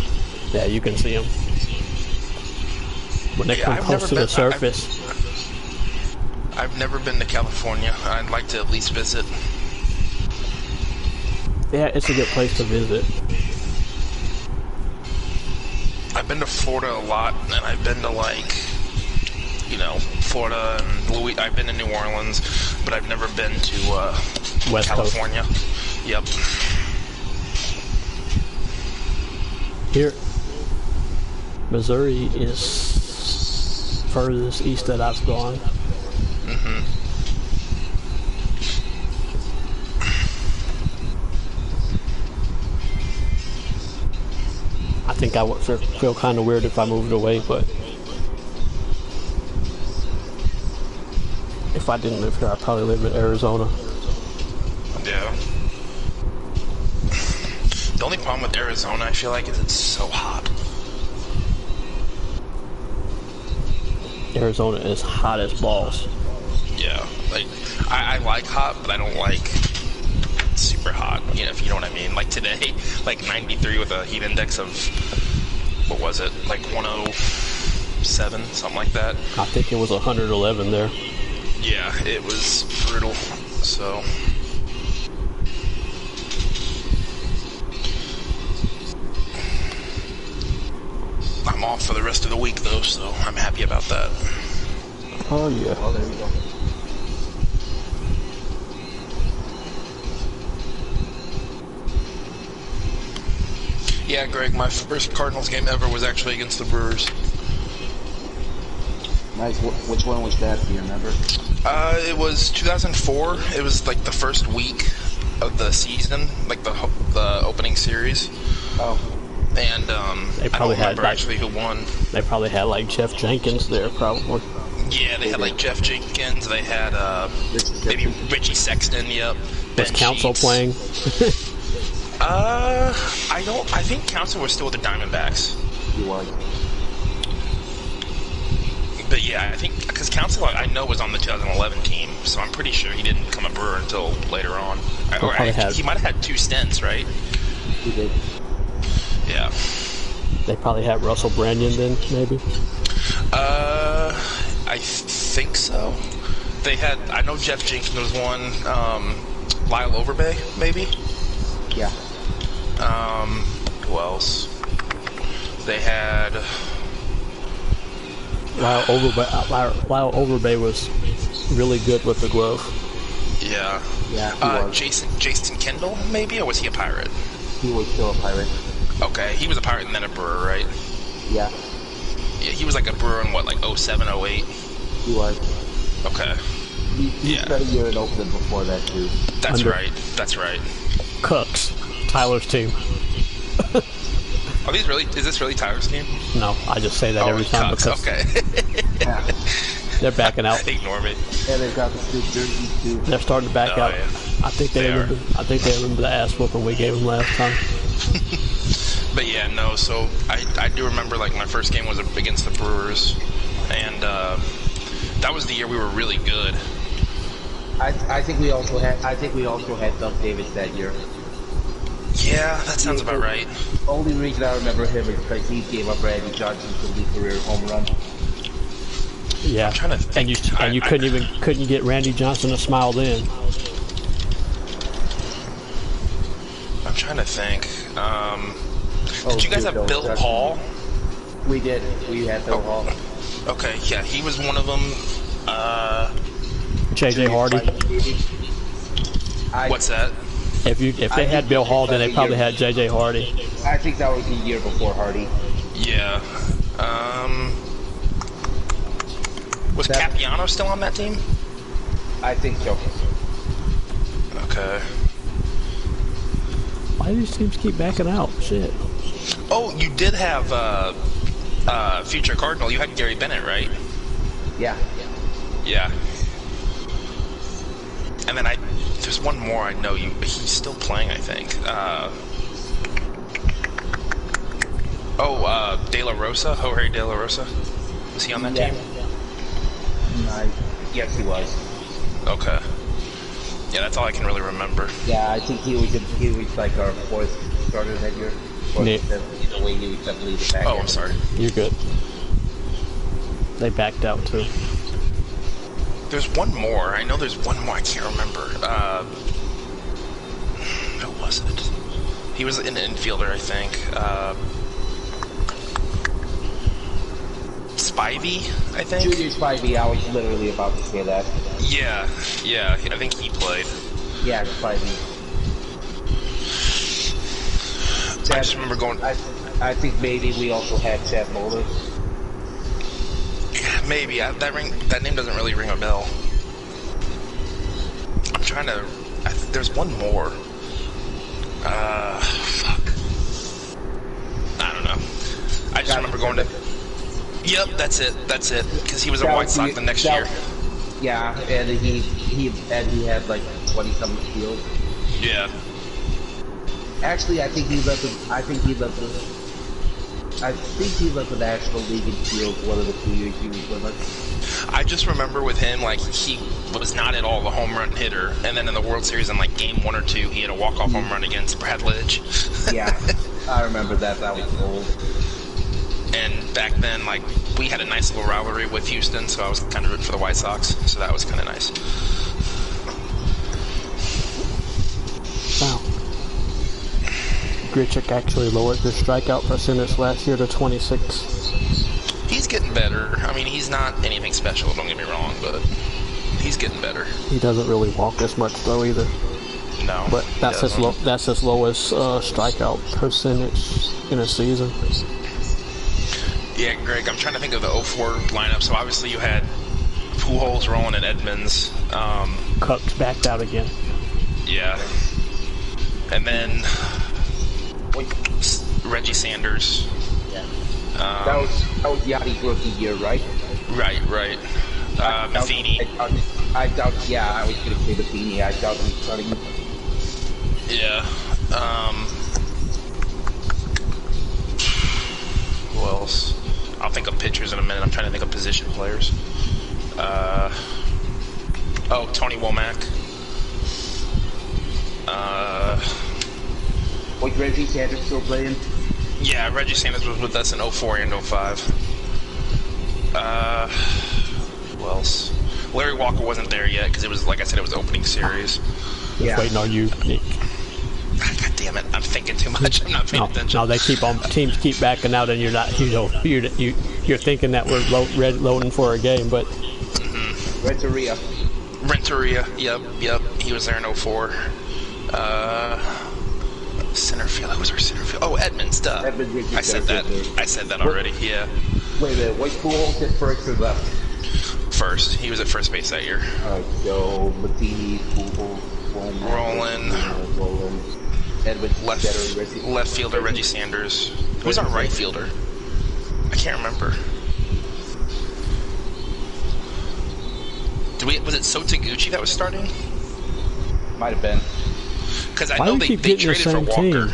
Yeah, you can see them when they come close to the surface. I've never been to California. I'd like to at least visit. Yeah, it's a good place to visit. I've been to Florida a lot, and I've been to Florida and I've been to New Orleans, but I've never been to West California. Coast. Yep. Here, Missouri is furthest east that I've gone. I think I would feel kind of weird if I moved away, but if I didn't live here, I'd probably live in Arizona. Yeah. The only problem with Arizona, I feel like, is it's so hot. Arizona is hot as balls. Yeah. Like, I like hot, but I don't like super hot, if you know what I mean. Like today, like 93 with a heat index of, what was it, like 107, something like that. I think it was 111 there. Yeah, it was brutal, so. I'm off for the rest of the week, though, so I'm happy about that. Oh, yeah. Oh, there we go. Yeah, Greg, my first Cardinals game ever was actually against the Brewers. Nice. Which one was that? Do you remember? It was 2004. It was like the first week of the season, like the opening series. Oh. And they probably I don't remember actually who won. They probably had like Jeff Jenkins there, probably. Yeah, they had like Jeff Jenkins. They had maybe Richie Sexton. Yep. Was Council playing? I think Council was still with the Diamondbacks. He was. But yeah, I think because Council I know was on the 2011 team, so I'm pretty sure he didn't become a Brewer until later on. He might have had 2 stints, right? He did. Yeah. They probably had Russell Brandon then, maybe. I think so. They had. I know Jeff Jenkins was one. Lyle Overbay, maybe. Yeah. Who else? They had. Lyle Overbay was really good with the glove. Yeah. Yeah. Jason Kendall, maybe, or was he a Pirate? He was still a Pirate. Okay, he was a Pirate and then a Brewer, right? Yeah. Yeah, he was like a Brewer in what, like 07, 08? He was. Okay. He spent a year in Oakland before that too. That's right. That's right. Cooks, Tyler's team. Are these really? Is this really Tyler's team? No, I just say that every time Cooks, because okay. Yeah. they're backing out. Ignore me. And they've got the Stu jerseys too. They're starting to back out. Yeah. I think they remember the ass whooping we gave them last time. But yeah, no. So I do remember like my first game was against the Brewers, and that was the year we were really good. I think we also had Doug Davis that year. Yeah, that sounds about right. Only reason I remember him is because he gave up Randy Johnson's elite career home run. Yeah, I'm trying to think. And you couldn't get Randy Johnson to smile then. I'm trying to think. Did you guys have Bill Hall? We did. We had Bill Hall. Okay, yeah, he was one of them. JJ Hardy. What's that? If they had Bill Hall, then they probably had JJ Hardy. I think that was the year before Hardy. Yeah. Was Capiano still on that team? I think so. Okay. Why do these teams keep backing out? Shit. Oh, you did have future Cardinal. You had Gary Bennett, right? Yeah. Yeah. And then there's one more I know he's still playing, I think. De La Rosa? Jorge De La Rosa? Was he on that team? Yes, he was. Okay. Yeah, that's all I can really remember. Yeah, I think he was like our 4th starter that year. The way he was definitely the back. Oh, I'm sorry. You're good. They backed out too. There's one more. I know there's one more. I can't remember. Who was it? He was an infielder, I think. Spivey, I think. Junior Spivey. I was literally about to say that. Yeah. I think he played. Yeah, Spivey. I just remember going. I think maybe we also had Chad Moeller. Yeah, maybe. That name doesn't really ring a bell. I'm trying to. There's one more. Fuck. I don't know. I just remember going to. Yep, that's it. Because he was a White Sox the next year. Yeah, and he had like 20-something steals. Yeah. Actually, I think he led the National League in steals one of the 2 years he was with us. I just remember with him, like, he was not at all the home run hitter, and then in the World Series in like game 1 or 2, he had a walk-off home run against Brad Lidge. Yeah, I remember that. That was old. And back then, like, we had a nice little rivalry with Houston, so I was kind of rooting for the White Sox, so that was kind of nice. Wow. Grichuk actually lowered his strikeout percentage last year to 26. He's getting better. I mean, he's not anything special, don't get me wrong, but he's getting better. He doesn't really walk as much, though, either. No. But that's his lowest strikeout percentage in a season. Yeah, Greg, I'm trying to think of the 04 lineup. So obviously you had Pujols, Rowland, and Edmonds. Cooks backed out again. Yeah. And then Reggie Sanders. Yeah. That was Yachty's rookie year, right? Right. Matheny. I doubt, yeah, I was going to say Matheny. I doubt him starting. Yeah. Who else? I'll think of pitchers in a minute. I'm trying to think of position players. Tony Womack. Was Reggie Sanders still playing? Yeah, Reggie Sanders was with us in 04 and 05. Who else? Larry Walker wasn't there yet because it was, like I said, it was opening series. Just waiting on you, Nick. God damn it! I'm thinking too much. I'm not paying attention. No, they keep on. Teams keep backing out, and you're not. You're thinking that we're loading for a game, but. Renteria. Yep. He was there in 04. Center field. Who was our center field? Oh, Edmonds. Duh. I said that already. Yeah. Wait a minute. What Pujols at first or left? First. He was at first base that year. Alright, so Matheny, Pujols, Roland. Edmonds, left fielder Reggie Sanders. Who was our right fielder? I can't remember. Was it So Taguchi that was starting? Might have been. Because I know they traded for Walker.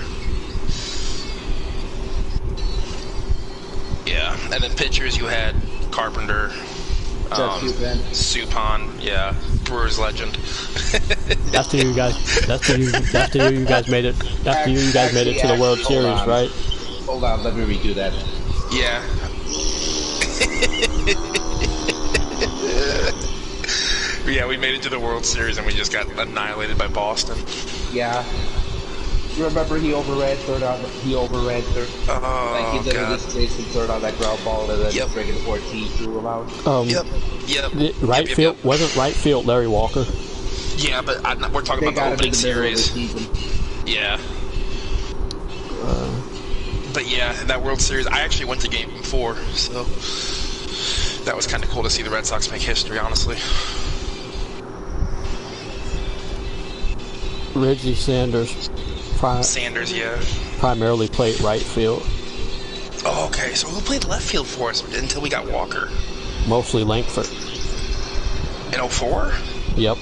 Yeah, and then pitchers you had Carpenter, Suppan, yeah, Brewers legend. That's the year you guys. That's the year you guys made it. That's the year you guys made it to the World Series, right? Hold on, let me redo that. Yeah. Yeah, we made it to the World Series and we just got annihilated by Boston. Yeah. You remember he overran third. Oh, like he literally chased him third on that ground ball and then friggin' Ortiz threw him out. Yep. Field wasn't right field Larry Walker. Yeah, but we're talking about the opening series. Yeah. But yeah, that World Series, I actually went to Game 4, so that was kind of cool to see the Red Sox make history, honestly. Reggie Sanders. Primarily played right field. Oh, okay. So who played left field for us until we got Walker? Mostly Langford. In 04? Yep.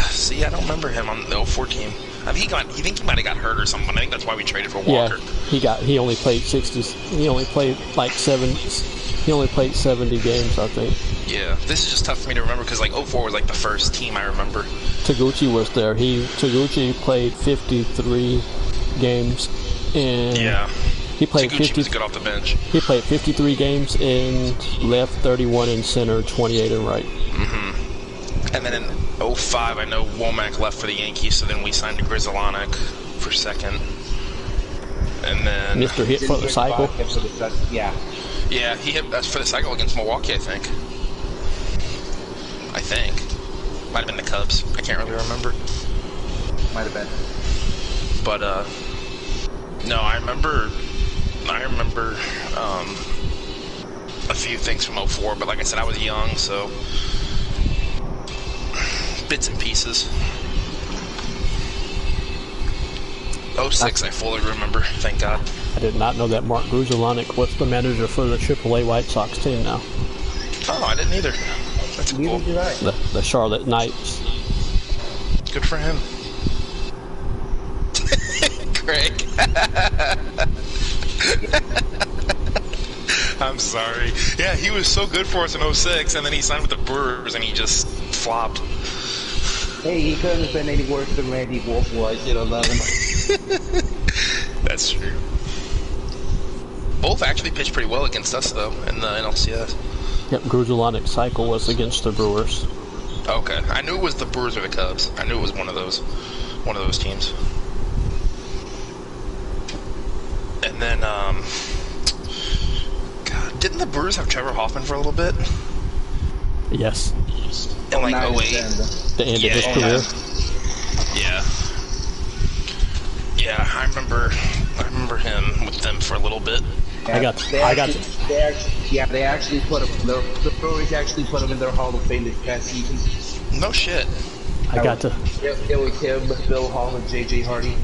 See, I don't remember him on the 04 team. I think he might have got hurt or something. I think that's why we traded for Walker. Yeah, he only played 60. He only played like 7. He only played 70 games, I think. Yeah, this is just tough for me to remember because like 04 was like the first team I remember. Taguchi was there. Taguchi played 53 games, and he played Taguchi was good off the bench. He played 53 games in left, 31 in center, 28 in right. Mm-hmm. And then in 05, I know Womack left for the Yankees, so then we signed Grizzolanek for second. And then Mr. Hit for the cycle. Yeah, he hit for the cycle against Milwaukee, I think. Might have been the Cubs. I can't really remember. Might have been. But, no, I remember a few things from 04, but like I said, I was young, so bits and pieces. 06, I fully remember, thank God. I did not know that Mark Grudzielanek was the manager for the AAA White Sox team now. Oh, I didn't either. That's cool. The Charlotte Knights. Good for him. Greg. I'm sorry. Yeah, he was so good for us in 06, and then he signed with the Brewers, and he just flopped. Hey, he couldn't have been any worse than Randy Wolf was in 11. That's true. Wolf actually pitched pretty well against us, though, in the NLCS. Yep, Grudzielanek cycle was against the Brewers. Okay, I knew it was the Brewers or the Cubs. I knew it was one of those teams. And then, God, didn't the Brewers have Trevor Hoffman for a little bit? Yes. In like 08? The end of his career. Yeah, I remember him with them for a little bit. Yeah, they actually put him. The Brewers actually put him in their Hall of Fame this past season. No shit. It was him, Bill Hall, and J.J. Hardy.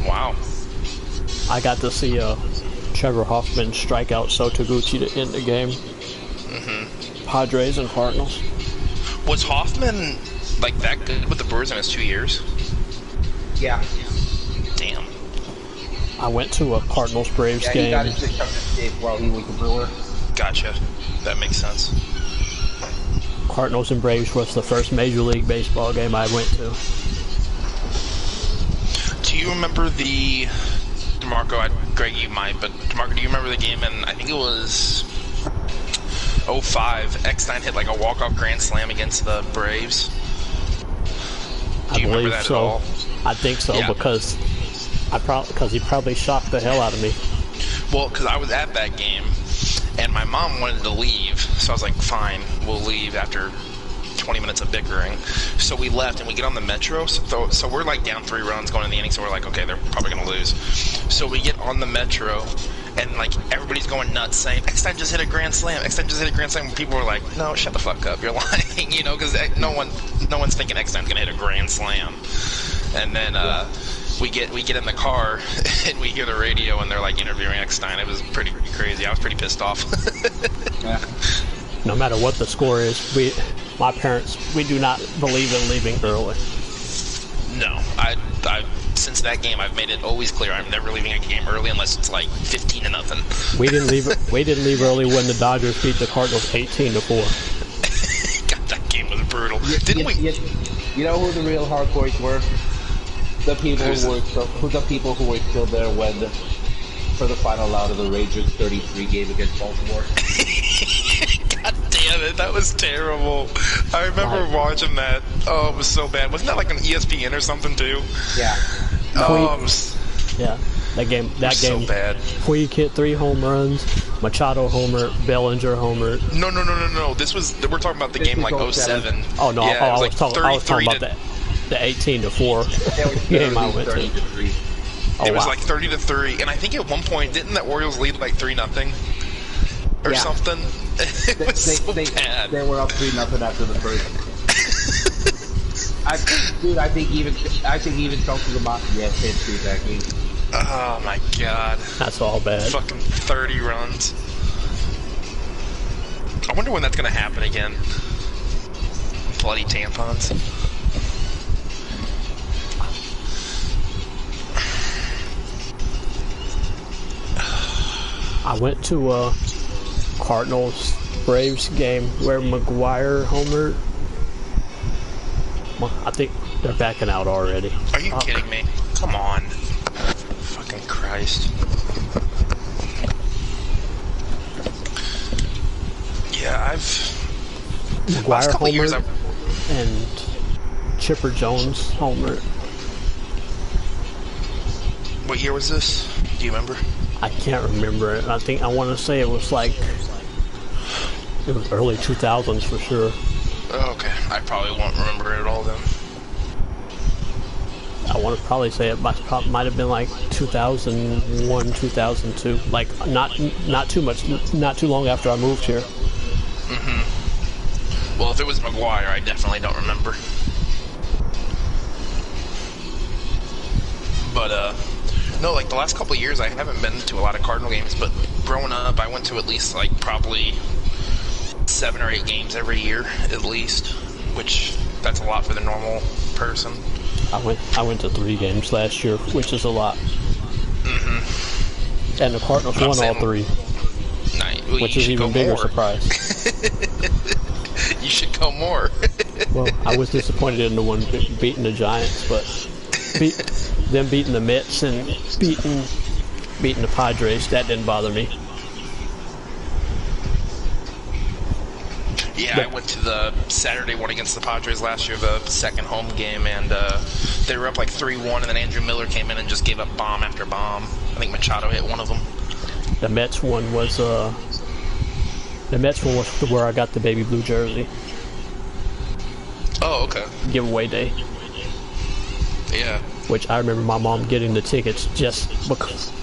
Wow. I got to see Trevor Hoffman strike out Sotoguchi to end the game. Padres and Cardinals. Was Hoffman like that good with the Brewers in his 2 years? Yeah. Damn. I went to a Cardinals Braves game. He got his 600 save while he was a Brewer. Gotcha. That makes sense. Cardinals and Braves was the first Major League Baseball game I went to. Do you remember the DeMarco? Greg, you might, but DeMarco, do you remember the game? And I think it was 05. Eckstein hit like a walk-off grand slam against the Braves. Do you remember that at all? I think so, yeah. because he probably shocked the hell out of me. Well, because I was at that game, and my mom wanted to leave, so I was like, fine, we'll leave after 20 minutes of bickering. So we left, and we get on the Metro, so we're like down 3 runs going in the inning, so we're like, okay, they're probably going to lose. So we get on the Metro, and like everybody's going nuts saying, Eckstein just hit a grand slam, Eckstein just hit a grand slam. And people were like, no, shut the fuck up, you're lying, you know, because no one's thinking Eckstein's going to hit a grand slam. And then we get in the car and we hear the radio and they're like interviewing Eckstein. It was pretty crazy. I was pretty pissed off. Yeah. No matter what the score is, my parents, we do not believe in leaving early. No, I since that game I've made it always clear I'm never leaving a game early unless it's like 15-0. We didn't leave early when the Dodgers beat the Cardinals 18-4. God, that game was brutal. Didn't we? You know who the real hardcores were? The people who were still there when for the final out of the Rangers 33 game against Baltimore. God damn it, that was terrible. I remember watching that. Oh, it was so bad. Wasn't that like an ESPN or something too? Yeah. Yeah. That game so bad. Puig hit 3 home runs, Machado homer, Bellinger homer. No. We're talking about the game like 07. Oh no, yeah, I was talking about the 18-4 game I went to. It was like 30-3, and I think at one point didn't the Orioles lead like 3-0 or something? It was so bad. They were up 3-0 after the first. I think even Chelsea Lamaki had 10 that game. Oh my god. That's all bad. Fucking 30 runs. I wonder when that's gonna happen again. Bloody tampons. I went to a Cardinals Braves game where McGuire homered. I think they're backing out already. Are you kidding me? Come on. Fucking Christ. Yeah, McGuire homered and Chipper Jones homered. What year was this? Do you remember? I can't remember it. I want to say it was early 2000s for sure. Oh, okay. I probably won't remember it at all then. I want to probably say it might have been like 2001, 2002. Like not too long after I moved here. Well, if it was McGuire, I definitely don't remember. But no, like the last couple of years I haven't been to a lot of Cardinal games, but growing up I went to at least like probably 7 or 8 games every year at least, which that's a lot for the normal person. I went to 3 games last year, which is a lot. And the Cardinals won all 3. Well, which is even bigger surprise. You should go more. Well, I was disappointed in the one beating the Giants, but them beating the Mets and beating the Padres, that didn't bother me. Yeah, I went to the Saturday one against the Padres last year, the second home game, and they were up like 3-1, and then Andrew Miller came in and just gave up bomb after bomb. I think Machado hit one of them. The Mets one was where I got the baby blue jersey. Oh, okay. Giveaway day. Yeah. Which I remember my mom getting the tickets just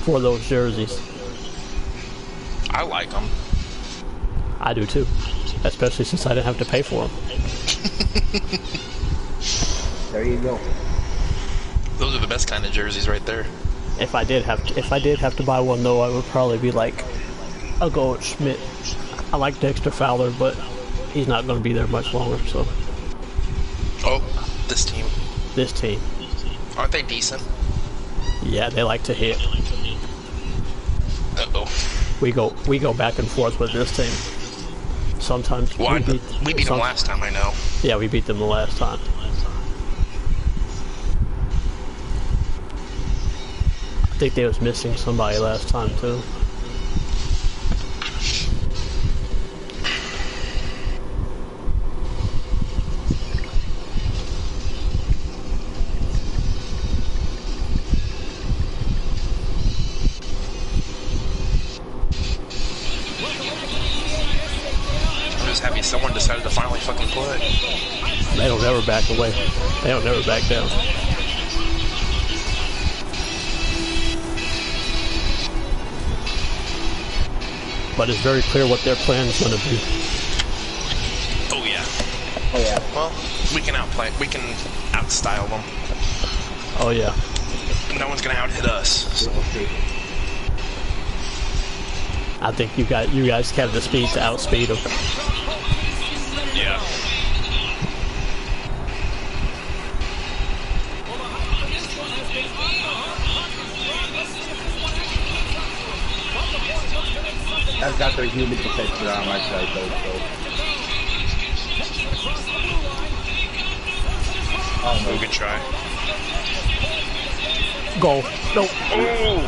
for those jerseys. I like them. I do too, especially since I didn't have to pay for them. There you go. Those are the best kind of jerseys right there. If I did have to buy one though, I would probably be like, I'll go with Schmidt. I like Dexter Fowler, but he's not going to be there much longer. So. Oh, this team. This team. Aren't they decent? Yeah, they like to hit. Uh-oh. We go back and forth with this team. Sometimes well, we beat them last time, I know. Yeah, we beat them the last time. I think they was missing somebody last time too. Happy someone decided to finally fucking play. They don't ever back away. They don't ever back down. But it's very clear what their plan is going to be. Oh yeah. Oh yeah. Well, we can outplay. We can outstyle them. Oh yeah. No one's gonna outhit us. So. I think you guys have the speed to outspeed them. Yeah. I've got their human protection on my side though, so. Oh no. Good try. Go. No.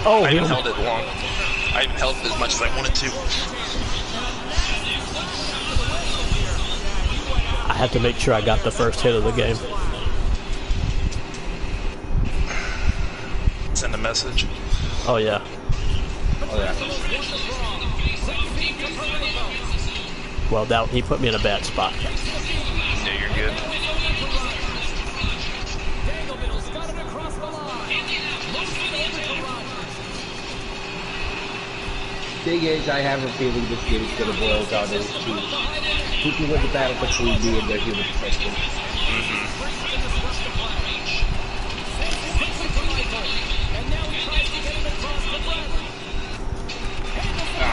Oh, I haven't held it long. I haven't held it as much as I wanted to. I had to make sure I got the first hit of the game. Send a message. Oh yeah. Oh yeah. Well, he put me in a bad spot. Yeah, you're good. Thing is, I have a feeling this game is going to boil down to who can win the battle between me and their human protection.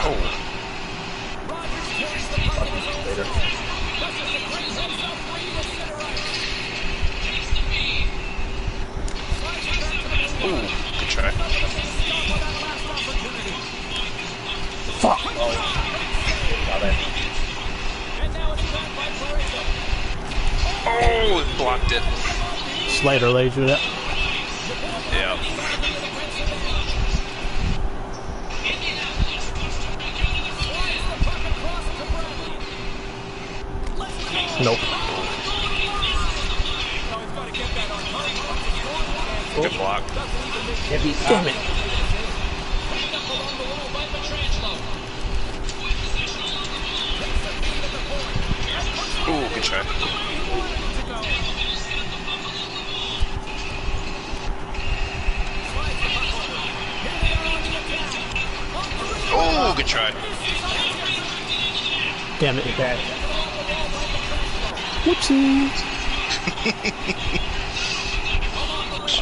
Oh. Ooh, good try. Fuck. Oh, it blocked it. Slater laid you that. Yeah. Nope. Good block. Damn it. Ooh, good try. Oh, good try. Damn it. Okay. Whoopsie.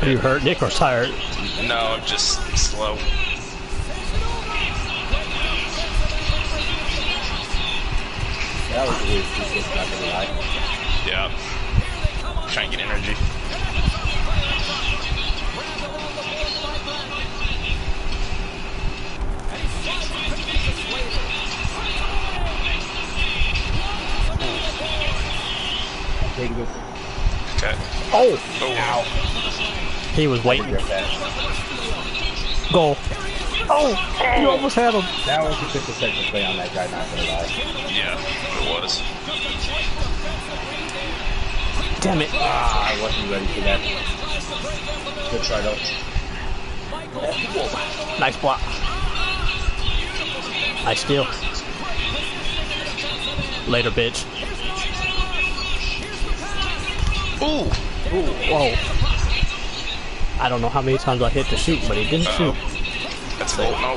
Are you hurt, Nick, or tired? No, I'm just slow. That was weird. Just not gonna lie. Yeah. Trying to get energy. Take this. Okay. Oh! Oh, wow. He was waiting. Goal. Oh! You almost had him. That was a good defensive play on that guy, not gonna lie. Yeah, it was. Damn it. Ah, I wasn't ready for that. Good try though. Nice block. Nice steal. Later, bitch. Ooh! Ooh, whoa. I don't know how many times I hit the shoot, but he didn't shoot. That's a goal. No.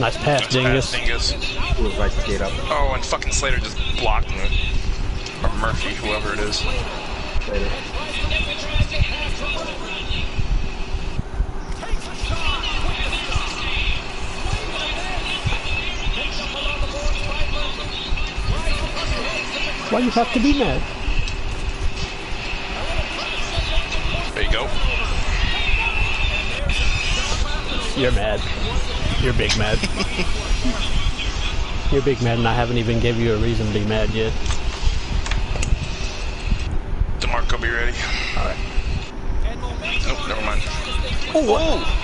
Nice pass, Dingus. He was right straight up. Oh, and fucking Slater just blocked me. Or Murphy, whoever it is. Slater. Why you have to be mad? There you go. You're mad. You're big mad. You're big mad, and I haven't even gave you a reason to be mad yet. DeMarco, be ready. All right. Nope, never mind. Oh!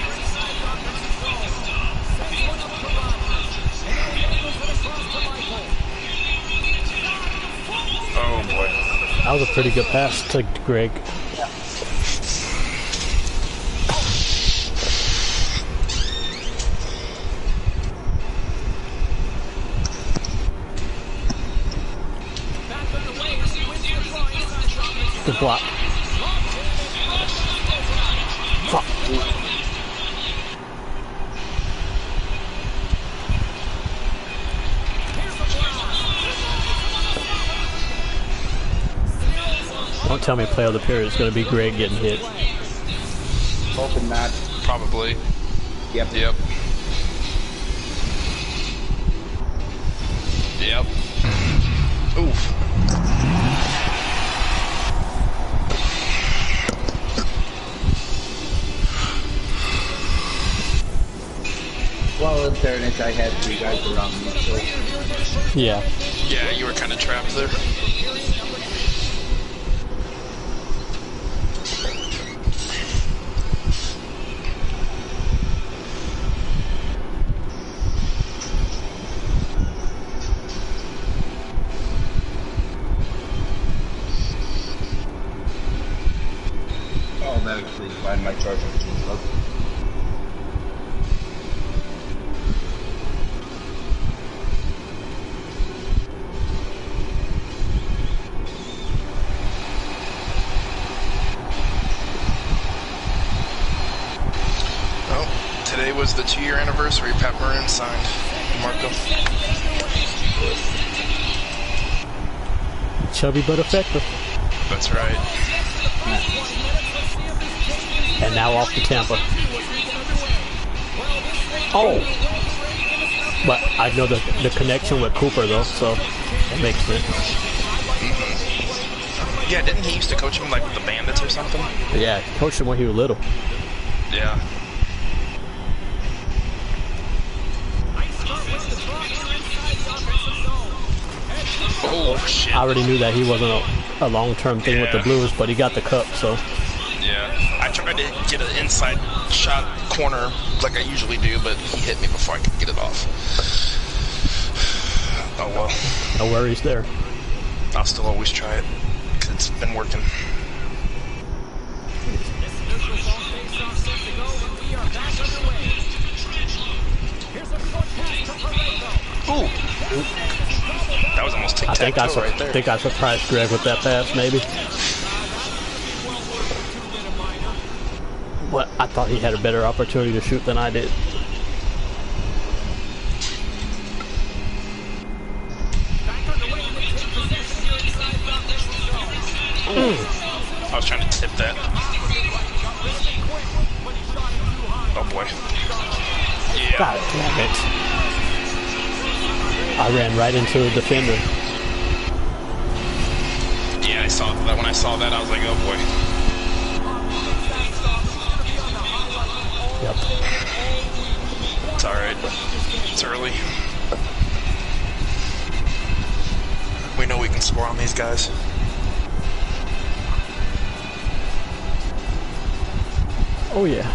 Oh boy. That was a pretty good pass to Greg. Good block. Fuck. Don't tell me play of the period is going to be Greg getting hit. Hoping not. Probably. Yep. Yep. Yep. Oof. Well, in fairness, I had 3 guys around me, so... Yeah. Yeah, you were kind of trapped there. Oh, that actually find my charger machine up. Today was the 2-year anniversary. Pat Maroon signed DeMarco. Chubby but effective. That's right. And now off to Tampa. Oh! But I know the connection with Cooper though, so it makes sense. Yeah, didn't he used to coach him like with the Bandits or something? Yeah, he coached him when he was little. Yeah. Oh shit. I already knew that he wasn't a long-term thing with the Blues, but he got the cup, so. Yeah, I tried to get an inside shot corner like I usually do, but he hit me before I could get it off. Oh well. No worries there. I'll still always try it, because it's been working. Ooh. That was almost tic-tac-toe right there. I think I surprised Greg with that pass, maybe. But I thought he had a better opportunity to shoot than I did. I was trying to tip that. Oh boy. Yeah. God damn it. I ran right into a defender. Yeah, I saw that. When I saw that, I was like, oh boy. Yep. It's alright. It's early. We know we can score on these guys. Oh yeah.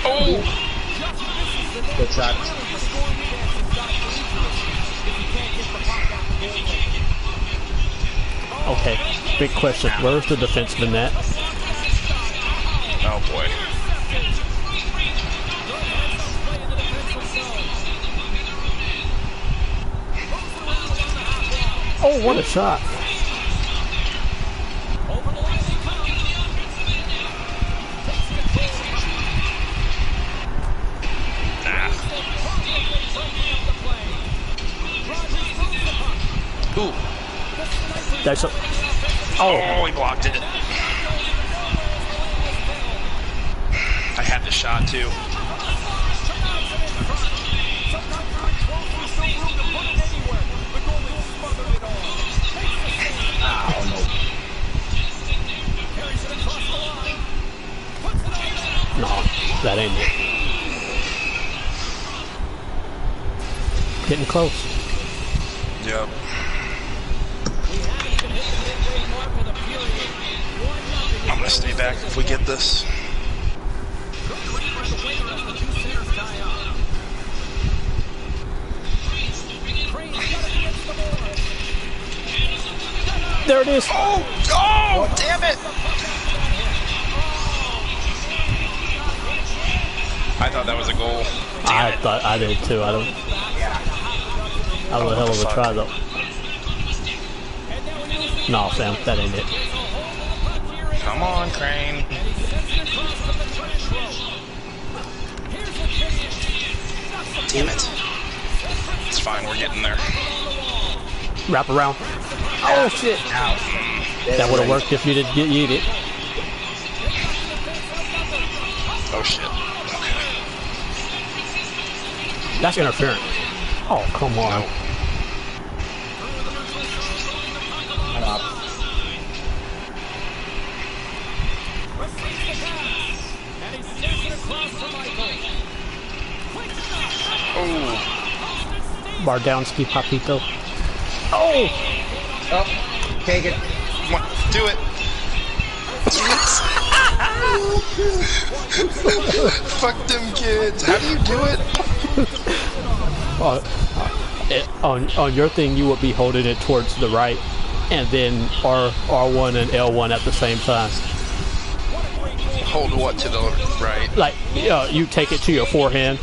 Oh! Good shot. Okay, big question. Where's the defenseman at? Oh boy. Oh, what a shot. Ooh. That's a, oh, he blocked it. I had the shot too. Oh, no. no, that ain't it. Getting close. Yep. I'm gonna stay back if we get this. There it is. Oh, oh, damn it! I thought that was a goal. I thought I did too. I don't. That was a hell of a try though. No, Sam, that ain't it. Come on, Crane. Damn it. It's fine, we're getting there. Wrap around. Oh shit! That would have worked if you didn't get yeeted. Oh shit. Okay. That's interference. Oh, come on. No. Oh. Bardowski Papito. Oh! Oh, take it. Come on, do it. Fuck them kids. How do you do it? On your thing, you would be holding it towards the right, and then R1 and L1 at the same time. Hold what to the right? Like, you take it to your forehand.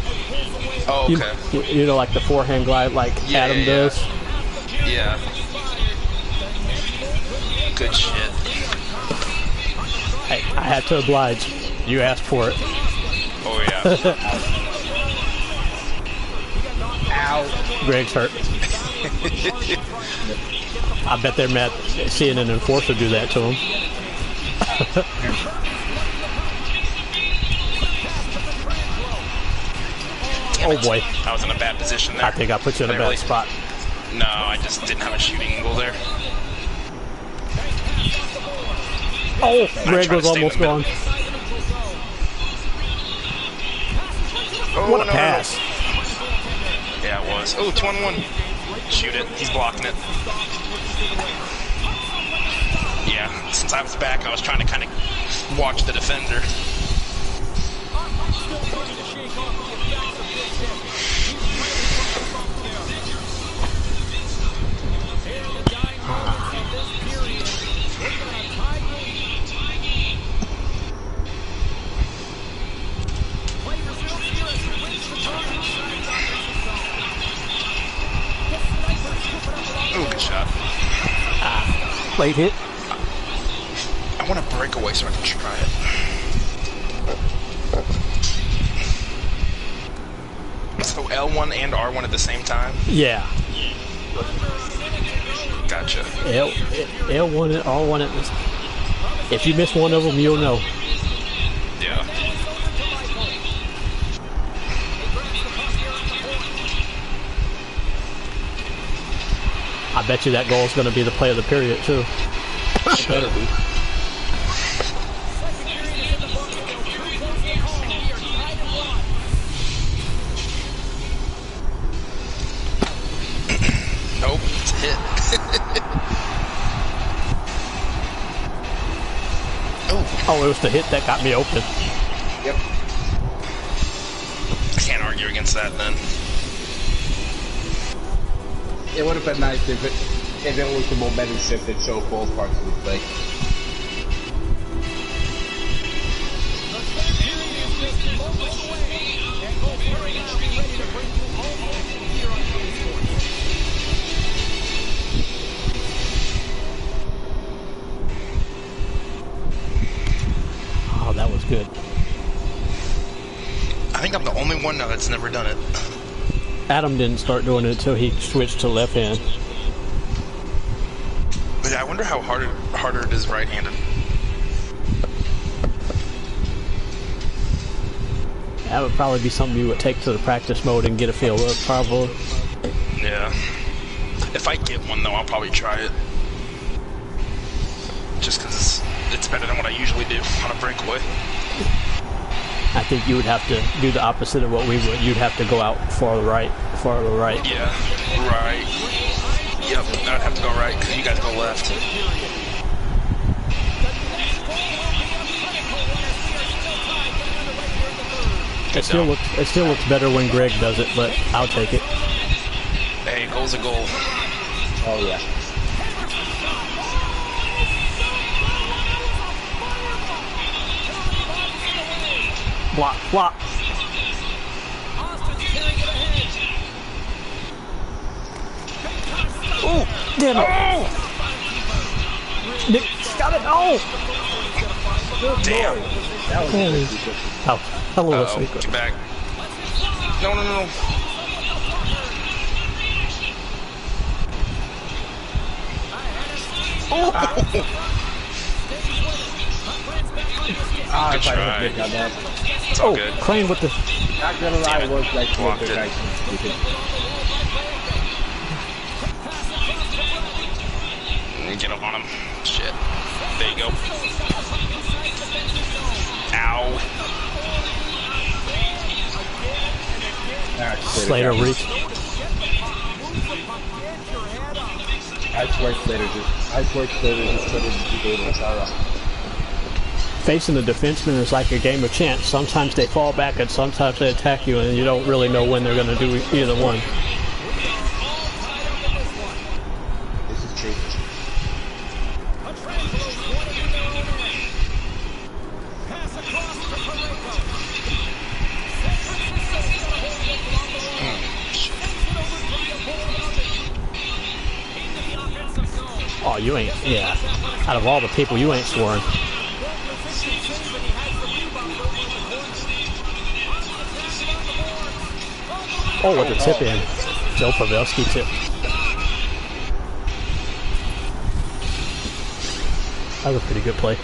Oh, okay. You know, like the forehand glide, like Adam does. Yeah. Good shit. Hey, I had to oblige. You asked for it. Oh, yeah. Ow. Greg's hurt. I bet they're mad seeing an enforcer do that to him. Oh boy. I was in a bad position there. I think I put you in a bad spot. No, I just didn't have a shooting angle there. Oh, Greg was almost gone. Oh, what a pass. Yeah, it was. Oh, 2-on-1. Shoot it. He's blocking it. Yeah, since I was back, I was trying to kind of watch the defender. Ooh, good shot. Late hit. I want to break away so I can try it. So L1 and R1 at the same time? Yeah. Gotcha. L1 and R1 at this. If you miss one of them, you'll know. Yeah. I bet you that goal is going to be the play of the period, too. It better be. Nope, it's a hit. Oh, it was the hit that got me open. Yep. I can't argue against that then. It would have been nice if it was the momentum shift that showed both parts of the play. good. I think I'm the only one now that's never done it. Adam didn't start doing it until he switched to left hand. But yeah, I wonder how harder it is right-handed. That would probably be something you would take to the practice mode and get a feel of, probably. Yeah. If I get one, though, I'll probably try it. Just because it's better than what I usually do on a breakaway. I think you would have to do the opposite of what we would. You'd have to go out far to the right. Yeah, right. Yep, I'd have to go right, because you guys go left. It still looks better when Greg does it, but I'll take it. Hey, goal's a goal. Oh, yeah. Block, block. Ooh! Damn it. Oh! Nick, got it. Oh! Damn. That was Holy. Oh, hello, Uh-oh, Secret. get back. No, no, no. Oh! Ah, Good if I try. didn't get that. It's all Oh, good. Crane with the... Not gonna lie, it was like Blocked good it. action. Get up on him. Shit. There you go. Ow. Ah, Slater reach. I swear Slater just put it into David Sarah. Facing the defenseman is like a game of chance. Sometimes they fall back and sometimes they attack you, and you don't really know when they're going to do either one. This is true. Oh, you ain't, yeah. Out of all the people, you ain't scoring. Oh, with the tip in. Joe Pavelski tip. That was a pretty good play.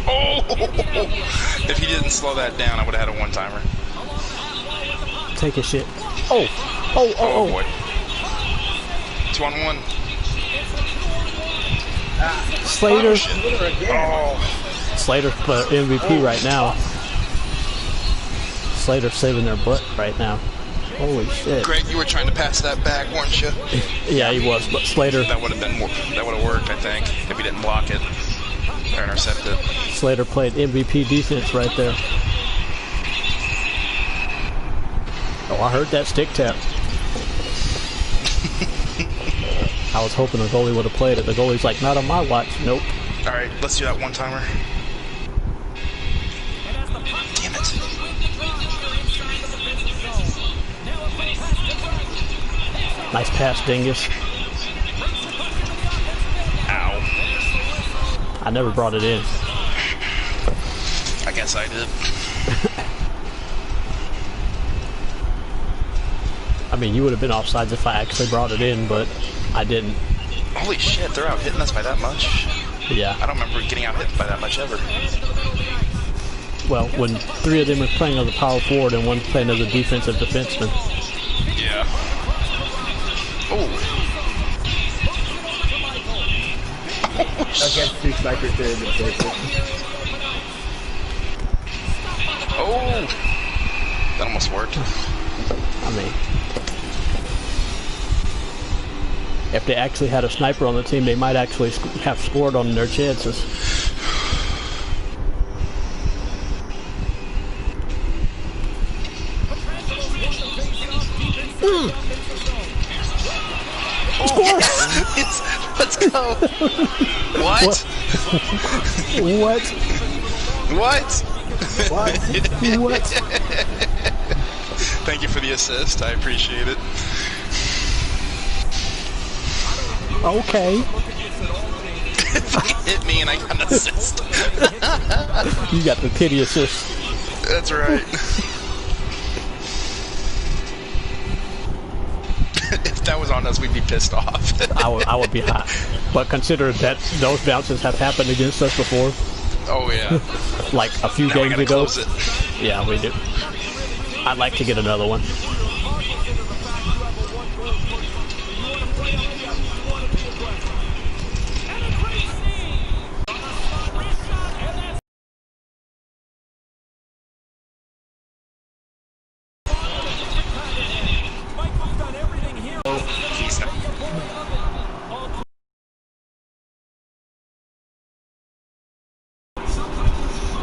Oh! If he didn't slow that down, I would have had a one-timer. Take a shit. Oh! Oh, oh, Oh, oh. boy. 2-on-1. Slater. Oh, shit. Oh. Slater for MVP right now. Slater saving their butt right now. Holy shit. Greg, you were trying to pass that back, weren't you? Yeah, he was, but Slater That would have worked, I think, if he didn't block it or intercept it. Slater played MVP defense right there. Oh, I heard that stick tap. I was hoping the goalie would have played it. The goalie's like, not on my watch. Nope. All right, let's do that one-timer. Damn it. Nice pass, Dingus. Ow. I never brought it in. I guess I did. I mean, you would have been offsides if I actually brought it in, but I didn't. Holy shit, they're out hitting us by that much? Yeah. I don't remember getting out hit by that much ever. Well, when three of them are playing as a power forward and one playing as a defensive defenseman. Yeah. Oh. Against two snipers there in the circle. Oh. That almost worked. I mean, if they actually had a sniper on the team, they might actually have scored on their chances. Score! Let's go. What? What? What? What? Thank you for the assist. I appreciate it. Okay. Hit me and I got an assist. You got the pity assist. That's right. If that was on us, we'd be pissed off. I would be hot. But consider that those bounces have happened against us before. Oh, yeah. Like a few Now games ago. close it. Yeah, we do. I'd like to get another one.